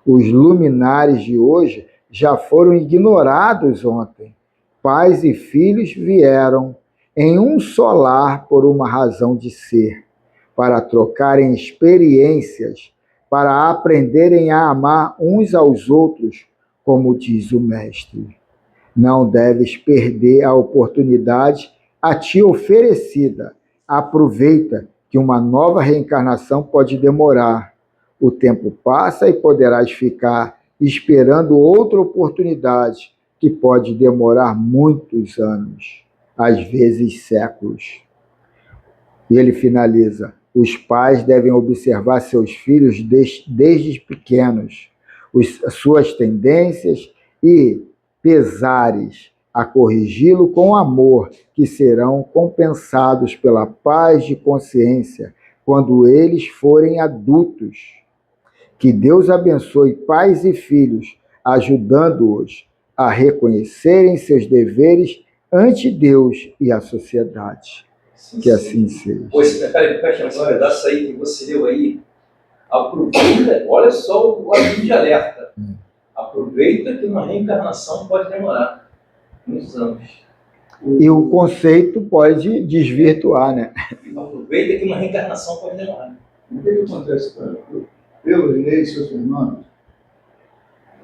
Os luminares de hoje já foram ignorados ontem. Pais e filhos vieram em um só lar por uma razão de ser, para trocarem experiências, para aprenderem a amar uns aos outros, como diz o Mestre. Não deves perder a oportunidade a ti oferecida. Aproveita que uma nova reencarnação pode demorar. O tempo passa e poderás ficar esperando outra oportunidade que pode demorar muitos anos, às vezes séculos. E ele finaliza: os pais devem observar seus filhos desde pequenos, suas tendências e pesares, a corrigi-lo com amor, que serão compensados pela paz de consciência quando eles forem adultos. Que Deus abençoe pais e filhos, ajudando-os a reconhecerem seus deveres ante Deus e a sociedade. Sim, que assim seja. Pois, peraí, esse pedaço aí que você leu aí, aproveita, olha só o aviso de alerta. Aproveita que uma reencarnação pode demorar muitos anos. E o conceito pode desvirtuar, né? Aproveita que uma reencarnação pode demorar. O que acontece, cara? Eu, Inês e seus irmãos,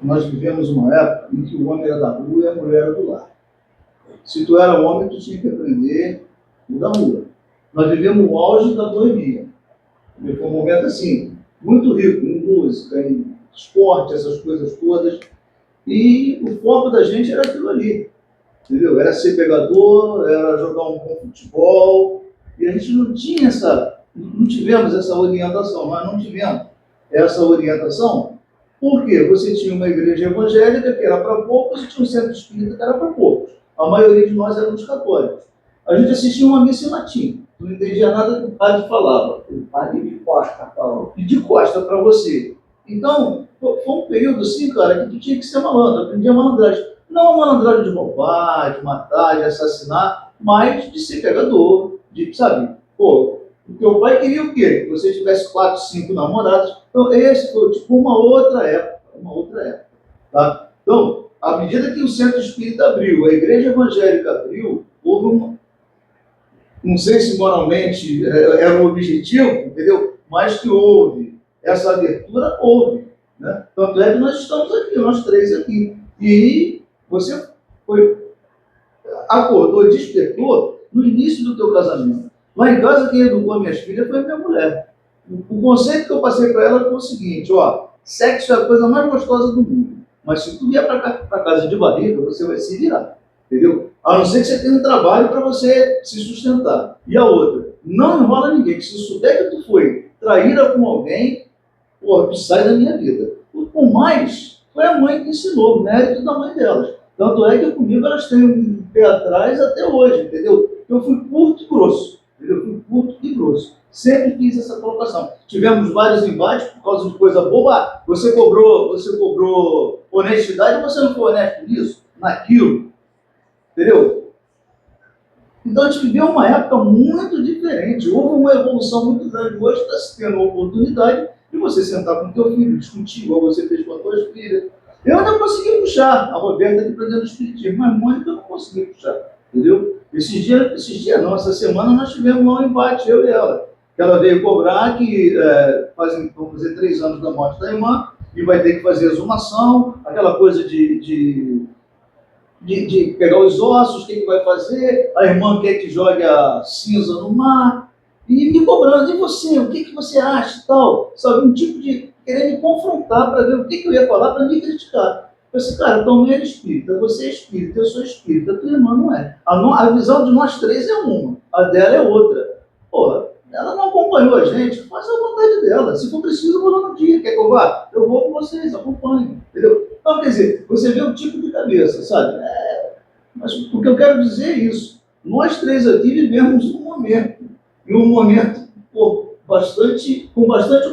nós vivemos uma época em que o homem era da rua e a mulher era do lar. Se tu era homem, tu tinha que aprender o da rua. Nós vivemos o auge da boemia. Foi um momento assim, muito rico em música, em esporte, essas coisas todas. E o foco da gente era aquilo ali. Entendeu? Era ser pegador, era jogar um bom futebol. E a gente não tinha não tivemos essa orientação, nós não tivemos essa orientação. Por quê? Você tinha uma igreja evangélica que era para poucos e tinha um centro espírita que era para poucos. A maioria de nós éramos católicos. A gente assistia uma missa em latim. Não entendia nada que o padre falava. O padre de costa falava. E de costa para você. Então, foi um período assim, cara, que tu tinha que ser malandro. Aprendia malandragem. Não a malandragem de roubar, de matar, de assassinar, mas de ser pegador, de, sabe? Pô, o teu pai queria o quê? Que você tivesse 4, 5 namorados. Então, esse foi tipo uma outra época, tá? Então, à medida que o centro espírita abriu, a igreja evangélica abriu, houve uma, não sei se moralmente era o objetivo, entendeu? Mas que houve, essa abertura houve, né? Tanto é que nós estamos aqui, nós três aqui. E você acordou, despertou no início do teu casamento. Lá em casa, quem educou minhas filhas foi minha mulher. O conceito que eu passei para ela foi o seguinte, ó, sexo é a coisa mais gostosa do mundo, mas se tu vier para casa de barriga, você vai se virar, entendeu? A não ser que você tenha um trabalho para você se sustentar. E a outra, não enrola ninguém, que se souber que tu foi traíra com alguém, porra, tu sai da minha vida. Por mais, foi a mãe que ensinou, o mérito da mãe delas. Tanto é que comigo elas têm um pé atrás até hoje, entendeu? Eu fui curto e grosso, entendeu? Eu fui curto e grosso. Sempre fiz essa colocação. Tivemos vários embates por causa de coisa boba. Você cobrou honestidade ou você não foi honesto nisso, naquilo, entendeu? Então a gente viveu uma época muito diferente. Houve uma evolução muito grande. Hoje está se tendo a oportunidade de você sentar com o teu filho, discutir, igual você fez com as tuas filhas. Eu ainda consegui puxar a Roberta de aprendendo espiritismo, mas Mônica eu não consegui puxar, entendeu? Esses dias não, essa semana nós tivemos lá um embate, eu e ela. Que ela veio cobrar que vão fazer 3 anos da morte da irmã e vai ter que fazer exumação, aquela coisa de pegar os ossos, o que vai fazer, a irmã quer que jogue a cinza no mar, e me cobrando, e você, o que você acha e tal, sabe, um tipo de querer me confrontar para ver o que eu ia falar para me criticar. Eu disse, cara, tua mãe é espírita, você é espírita, eu sou espírita, tua irmã não é. A visão de nós três é uma, a dela é outra. Porra, ela não acompanhou a gente, faz a vontade dela. Se for preciso, eu vou lá no dia. Quer que eu vá? Eu vou com vocês, acompanho. Entendeu? Então, quer dizer, você vê o tipo de cabeça, sabe? Mas o que eu quero dizer é isso. Nós três aqui vivemos um momento. E um momento com bastante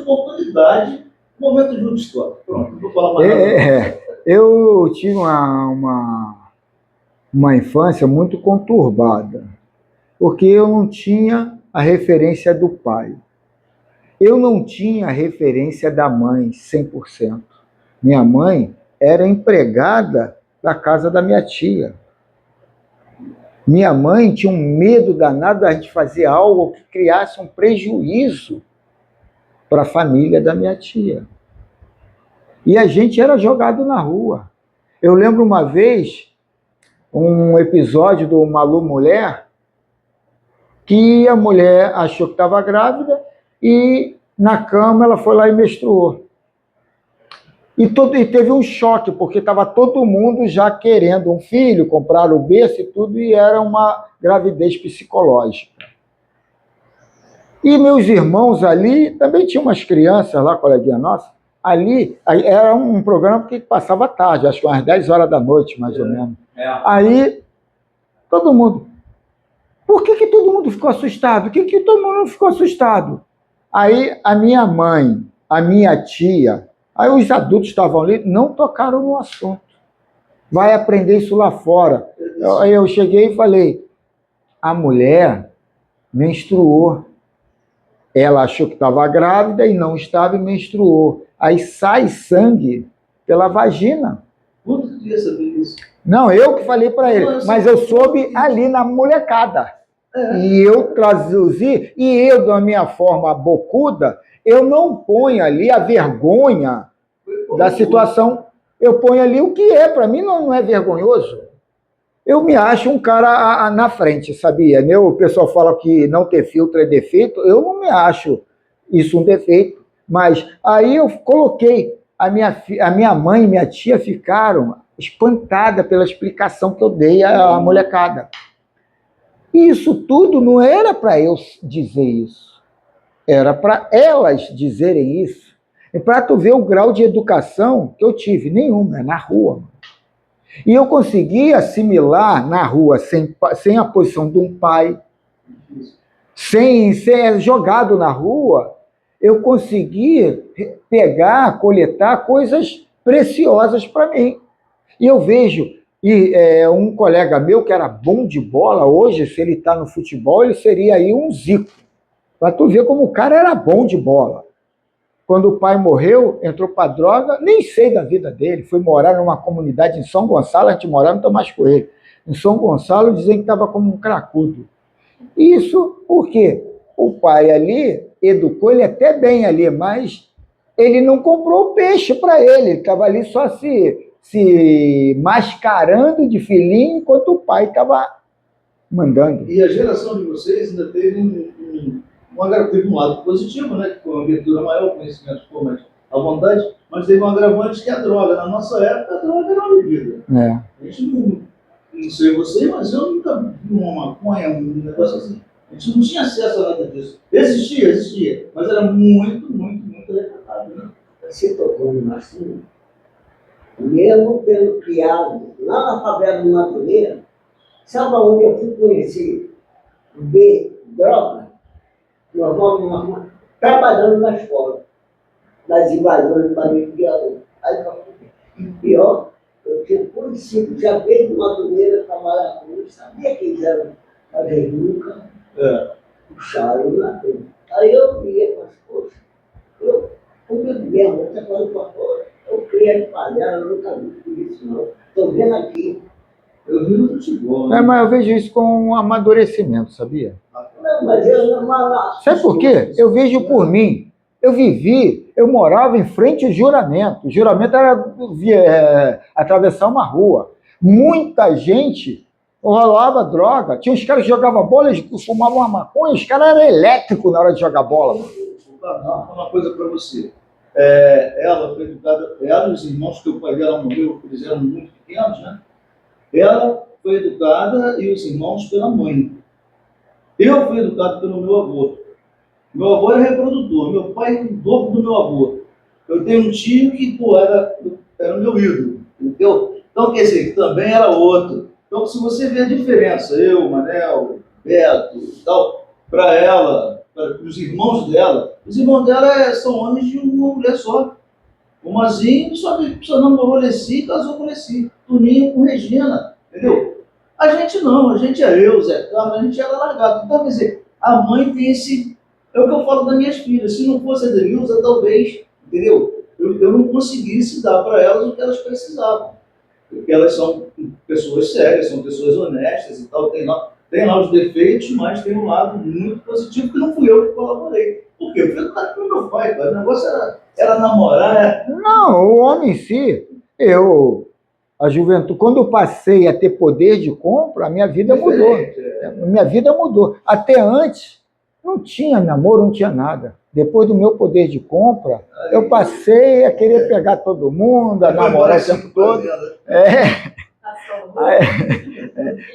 oportunidade, um momento de luta histórica. Pronto, não vou falar mais nada. Eu tive uma infância muito conturbada, porque eu não tinha a referência do pai. Eu não tinha a referência da mãe, 100%. Minha mãe era empregada da casa da minha tia. Minha mãe tinha um medo danado da gente fazer algo que criasse um prejuízo para a família da minha tia. E a gente era jogado na rua. Eu lembro uma vez, um episódio do Malu Mulher, que a mulher achou que estava grávida e na cama ela foi lá e menstruou. E teve um choque, porque estava todo mundo já querendo um filho, compraram o berço e tudo, e era uma gravidez psicológica. E meus irmãos ali, também tinha umas crianças lá, coleguinha nossa, ali era um programa que passava tarde, acho que umas 10 horas da noite, mais ou menos. Aí, todo mundo... Por que todo mundo ficou assustado? Por que todo mundo ficou assustado? Aí a minha mãe, a minha tia, aí os adultos estavam ali, não tocaram no assunto. Vai aprender isso lá fora. Aí eu cheguei e falei, a mulher menstruou. Ela achou que estava grávida e não estava e menstruou. Aí sai sangue pela vagina. Quando tu queria saber isso? Não, eu que falei para ele, mas eu soube ali na molecada. E eu traduzi, e eu, da minha forma bocuda, eu não ponho ali a vergonha da situação. Eu ponho ali o que é, para mim não é vergonhoso. Eu me acho um cara na frente, sabia? O pessoal fala que não ter filtro é defeito, eu não me acho isso um defeito. Mas aí eu coloquei, a minha mãe e minha tia ficaram espantadas pela explicação que eu dei à molecada. Isso tudo não era para eu dizer isso, era para elas dizerem isso. E para tu ver o grau de educação que eu tive, nenhuma, na rua. E eu consegui assimilar na rua, sem a posição de um pai, sem ser jogado na rua, eu consegui pegar, coletar coisas preciosas para mim. E eu vejo... um colega meu que era bom de bola, hoje, se ele está no futebol, ele seria aí um Zico. Para tu ver como o cara era bom de bola. Quando o pai morreu, entrou para droga, nem sei da vida dele, foi morar numa comunidade em São Gonçalo, a gente morava no Tomás Coelho. Em São Gonçalo, dizem que estava como um cracudo. Isso porque o pai ali educou ele até bem ali, mas ele não comprou peixe para ele estava ali só se mascarando de filhinho enquanto o pai estava mandando. E a geração de vocês ainda teve teve um lado positivo, né? Que foi uma abertura maior, conhecimento ficou mais à vontade, mas teve um agravante que é a droga. Na nossa época, a droga era uma bebida. A gente não sei você, mas eu nunca vi uma maconha, um negócio assim. A gente não tinha acesso a nada disso. Existia, mas era muito retratado, né? Você tocou no assunto, mesmo tendo criado lá na favela do Madureira, sabe onde eu fui conhecer ver droga? Nós trabalhando na escola, nas invasões do Barreiro de Aluno. Aí, pior, eu tinha conhecido, já veio do Madureira trabalhar com eles, sabia que eles eram fazer nunca, puxaram na frente. Aí eu via com as coisas, comigo mesmo, você falou para fora, eu queria fazer, eu nunca vi isso não. Estou vendo aqui. Eu vi no futebol, né? Mas eu vejo isso com um amadurecimento, sabia? Não, mas eu não. Sabe por quê? Eu vejo por mim. Eu morava em frente ao juramento. O juramento era atravessar uma rua. Muita gente rolava droga. Tinha uns caras que jogavam bola, eles fumavam uma maconha, os caras eram elétricos na hora de jogar bola. Vou falar uma coisa para você. Ela foi educada, ela e os irmãos, que o pai dela morreu, eles eram muito pequenos, né? Ela foi educada e os irmãos pela mãe. Eu fui educado pelo meu avô. Meu avô era reprodutor, meu pai era o dobro do meu avô. Eu tenho um tio que era o meu ídolo, entendeu? Então, quer dizer, que também era outro. Então, se você vê a diferença, eu, Manel, Beto e tal, para ela, para os irmãos dela são homens de uma mulher só. O Mazinho só namorou Leci e casou com Leci. Toninho com Regina, entendeu? A gente não, a gente é eu, Zé Carlos, a gente era largado. Então, quer dizer, a mãe tem esse... É o que eu falo das minhas filhas. Se não fosse a Denilza, talvez, entendeu? Eu não conseguisse dar para elas o que elas precisavam. Porque elas são pessoas sérias, são pessoas honestas e tal. Tem lá os defeitos, mas tem um lado muito positivo que não fui eu que colaborei. Por quê? Eu fui educado pelo meu pai, cara. O negócio era namorar. Não, o homem em si, a juventude, quando eu passei a ter poder de compra, a minha vida mudou. Minha vida mudou. Até antes, não tinha namoro, não tinha nada. Depois do meu poder de compra, eu passei a querer pegar todo mundo, a namorar o tempo todo.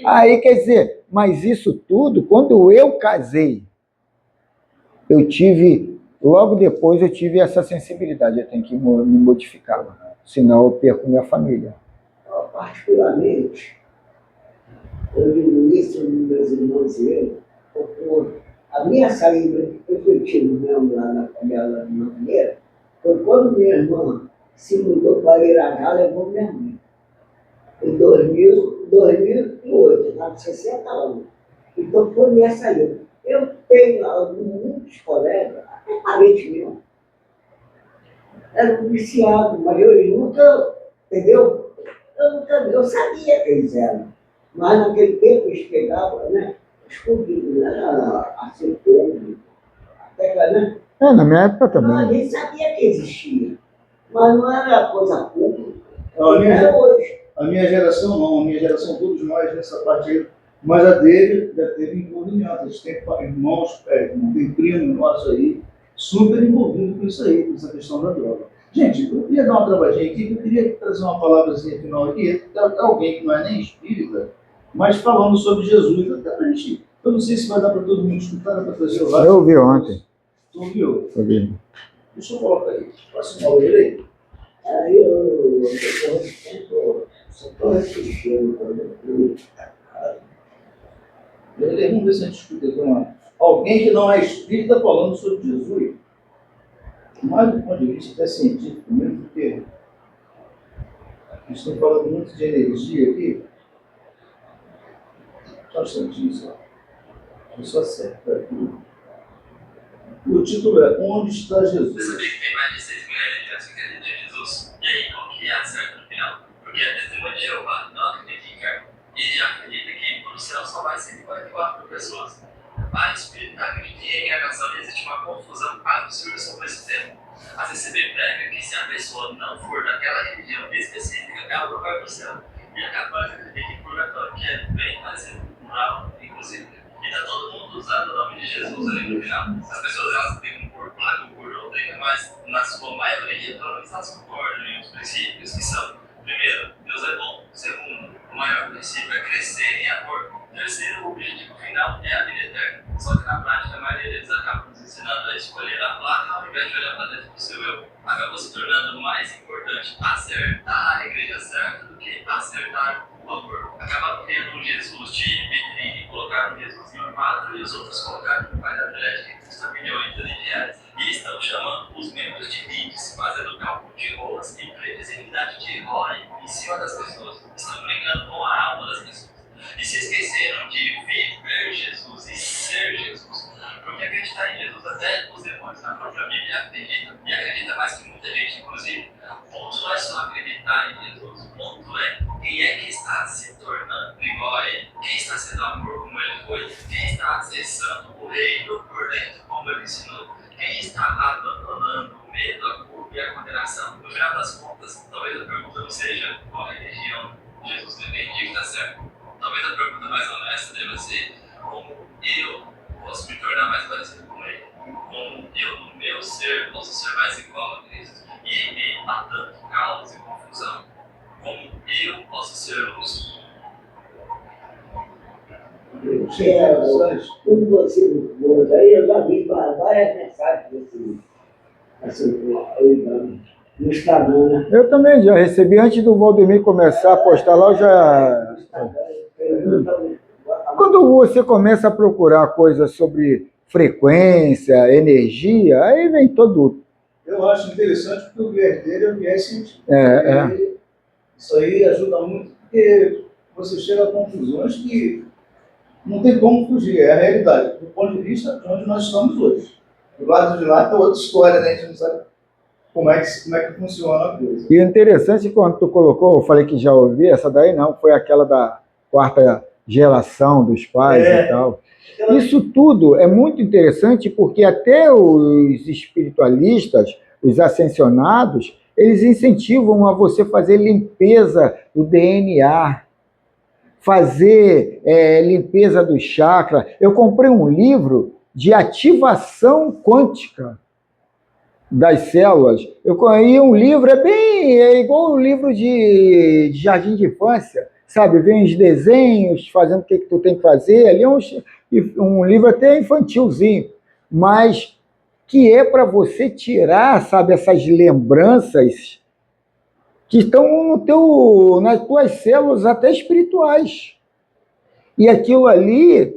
Aí, quer dizer, mas isso tudo, quando eu casei, logo depois eu tive essa sensibilidade, eu tenho que me modificar, senão eu perco minha família. Particularmente, eu digo isso nos meus irmãos e eu, porque a minha saída efetiva mesmo lá na favela de Mangueira foi quando minha irmã se mudou para Irajá, levou minha mãe. Em 2008, estava com 60 anos. Então foi minha saída. Eu tenho lá muitos colegas, até parentes meus, eram viciados, mas eu nunca, entendeu? Eu sabia que eles eram. Mas naquele tempo eles pegavam, né? Escondido, né? Assim, até que, né? Na minha época também. Não, a gente sabia que existia, mas não era coisa pública. Não, Hoje. A minha geração não, a minha geração, todos nós nessa parte aí, mas a dele já teve envolvimento. A gente tem irmãos, tem primo nosso aí, super envolvido com isso aí, com essa questão da droga. Gente, eu queria dar uma travadinha aqui, eu queria trazer uma palavrazinha final aqui, alguém que não é nem espírita, mas falando sobre Jesus, até pra gente, eu não sei se vai dar para todo mundo escutar, dá para fazer o lado. Eu ouvi ontem. Tu ouviu? Ouvi. Deixa eu colocar aí, próximo ao aí. Aí eu estou assistindo quando eu fui. Vamos ver se a gente escuta aqui alguém que não é espírita falando sobre Jesus. Mas do ponto de vista até científico mesmo, porque a gente tem falado muito de energia aqui. Só um instantinho só. Eu só acerto aqui. O título é Onde está Jesus? Você sabia que tem mais de 6 mil religiões que acreditam em Jesus? E aí, qual que é a certa no final? Porque a testemunha de Jeová não acredita em carne. E acredita que no céu só vai 144 mil pessoas. A espírita acredita em reencarnação e existe uma confusão absurda sobre esse tema. A CCB prega que se a pessoa não for daquela religião específica, ela não vai para o céu. E é capaz de acreditar em purgatório, que é bem mais moral, inclusive. E está todo mundo usando o nome de Jesus ali no final. As pessoas elas têm um corpo lá que o corpo não tem, mas na sua maioria, pelo menos elas concordam em uns princípios que são: primeiro, Deus é bom. Segundo, o maior princípio é crescer. certo do que acertar o amor. Acabaram tendo Jesus de vitrine, colocaram Jesus em um quadro e os outros colocaram no pai da mulher que custa milhões de reais. E estão chamando os membros de vídeos, fazendo cálculo de rolas e previsibilidade de ROI em cima das pessoas. Estão brincando com a alma das pessoas. E se esqueceram de viver Jesus e ser Jesus. Porque acreditar em Jesus, até os demônios na própria Bíblia acreditam. E acredita mais que muita gente, inclusive. O ponto não é só acreditar em Jesus. O ponto é quem é que está se tornando igual a ele. Quem está sendo amor como ele foi. Quem está acessando o reino por dentro como ele ensinou. Quem está abandonando o medo, a culpa e a condenação. No final das contas, talvez a pergunta não seja qual religião Jesus defende que está certo. Talvez a pergunta mais honesta deva ser como eu posso me tornar mais parecido com ele. Como eu, no meu ser, posso ser mais igual a Cristo. E em meio a tanto caos e confusão, como eu posso ser luz. Como você pôs aí, eu já vi várias mensagens no Instagram, né? Eu também já recebi, antes do Valdemir começar a postar lá, eu já... Quando você começa a procurar coisas sobre frequência, energia, aí vem todo... Eu acho interessante porque o viés dele é o viés científico. É. Isso aí ajuda muito, porque você chega a conclusões que não tem como fugir, é a realidade, do ponto de vista de onde nós estamos hoje. Do lado de lá é outra história, né? A gente não sabe como é que funciona a coisa. E o interessante, quando tu colocou, eu falei que já ouvi, essa daí não, foi aquela da quarta geração dos pais e tal. Isso tudo é muito interessante porque até os espiritualistas, os ascensionados, eles incentivam a você fazer limpeza do DNA, fazer limpeza do chakra. Eu comprei um livro de ativação quântica das células. E um livro é igual um livro de jardim de infância, sabe? Vem os desenhos, fazendo o que tu tem que fazer. Ali é um livro até infantilzinho, mas que é para você tirar, sabe, essas lembranças que estão nas tuas células até espirituais. E aquilo ali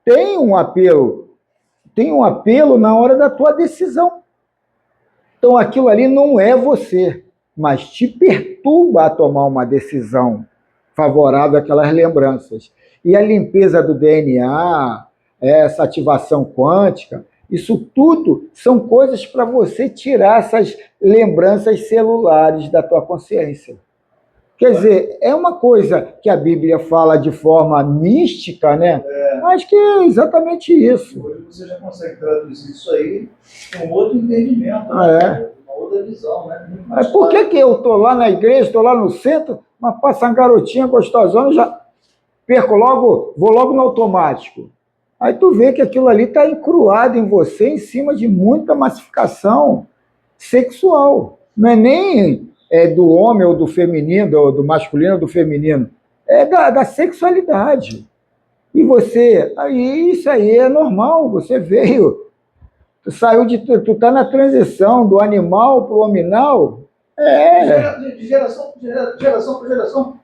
tem um apelo na hora da tua decisão. Então aquilo ali não é você, mas te perturba a tomar uma decisão favorável àquelas lembranças. E a limpeza do DNA, essa ativação quântica, isso tudo são coisas para você tirar essas lembranças celulares da tua consciência. Quer dizer, é uma coisa que a Bíblia fala de forma mística, né? Acho que é exatamente isso. Hoje você já consegue traduzir isso aí com outro entendimento, né? Uma outra visão, né? Mas por que eu estou lá na igreja, estou lá no centro, mas passa uma garotinha gostosona, já vou logo no automático. Aí tu vê que aquilo ali está encruado em você em cima de muita massificação sexual. Não é nem do homem ou do feminino, do masculino ou do feminino. É da sexualidade. E isso aí é normal, você veio, tu tá na transição do animal para o hominal. De geração para geração.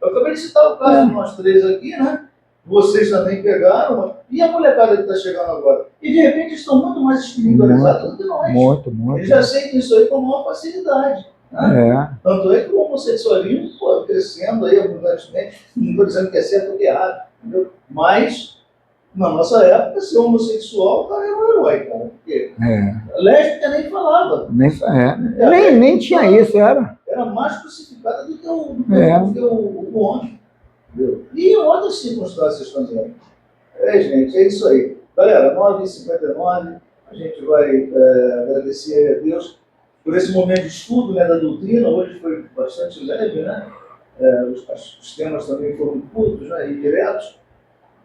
Eu acabei de citar o caso de nós três aqui, né? Vocês também pegaram, e a molecada que está chegando agora? E de repente estão muito mais espiritualizados do que nós. Muito. Eles já aceitam isso aí com maior facilidade. Né? Tanto é que o homossexualismo foi crescendo aí abundantemente. Não estou dizendo que é certo ou que é errado, entendeu? Mas, na nossa época, ser homossexual, cara, era um herói, cara. Porque lésbica nem falava. Nem tinha isso, era. Era mais crucificada do que o homem. E em outras circunstâncias também. Gente, é isso aí. Galera, 9h59, a gente vai agradecer a Deus por esse momento de estudo, né, da doutrina. Hoje foi bastante leve, né? Os temas também foram curtos, né, e diretos.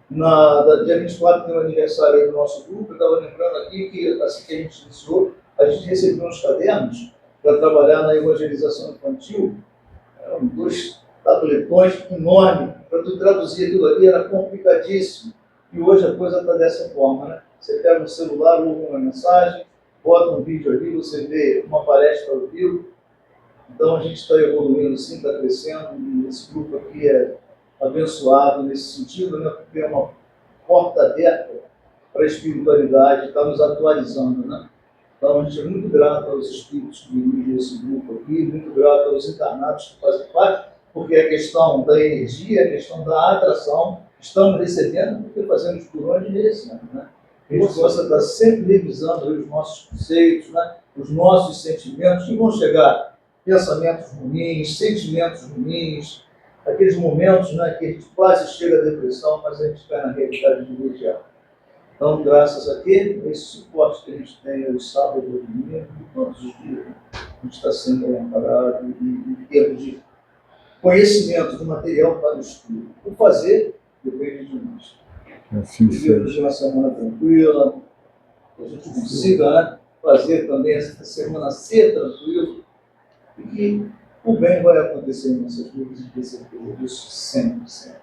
Dia 24 tem o aniversário aí do nosso grupo. Eu estava lembrando aqui que, assim que a gente iniciou, a gente recebeu uns cadernos para trabalhar na evangelização infantil. Eram 2 tabletões enormes. Para tu traduzir aquilo ali era complicadíssimo. E hoje a coisa está dessa forma, né? Você pega um celular, ouve uma mensagem, bota um vídeo ali, você vê uma palestra ao vivo. Então a gente está evoluindo, sim, está crescendo, e esse grupo aqui é abençoado nesse sentido, né? Porque é uma porta aberta para a espiritualidade, está nos atualizando, né? Então, a gente é muito grato aos espíritos que dirigem esse grupo aqui, muito grato aos encarnados que fazem parte, porque a questão da energia, a questão da atração, estamos recebendo porque fazemos por onde merecemos, né? A gente gosta de estar sempre revisando os nossos conceitos, né? Os nossos sentimentos, que vão chegar pensamentos ruins, sentimentos ruins, aqueles momentos, né, que a gente quase chega à depressão, mas a gente cai na realidade de imediato. Então, graças a esse suporte que a gente tem aos sábados e domingos, todos os dias, a gente está sendo amparado em termos de conhecimento do material para o estudo. O fazer depende de nós. Assim Vivemos seja. uma semana tranquila, que a gente consiga, né, fazer também essa semana ser tranquila, e que o bem vai acontecer em nossas vidas, e ter certeza disso sempre, sempre.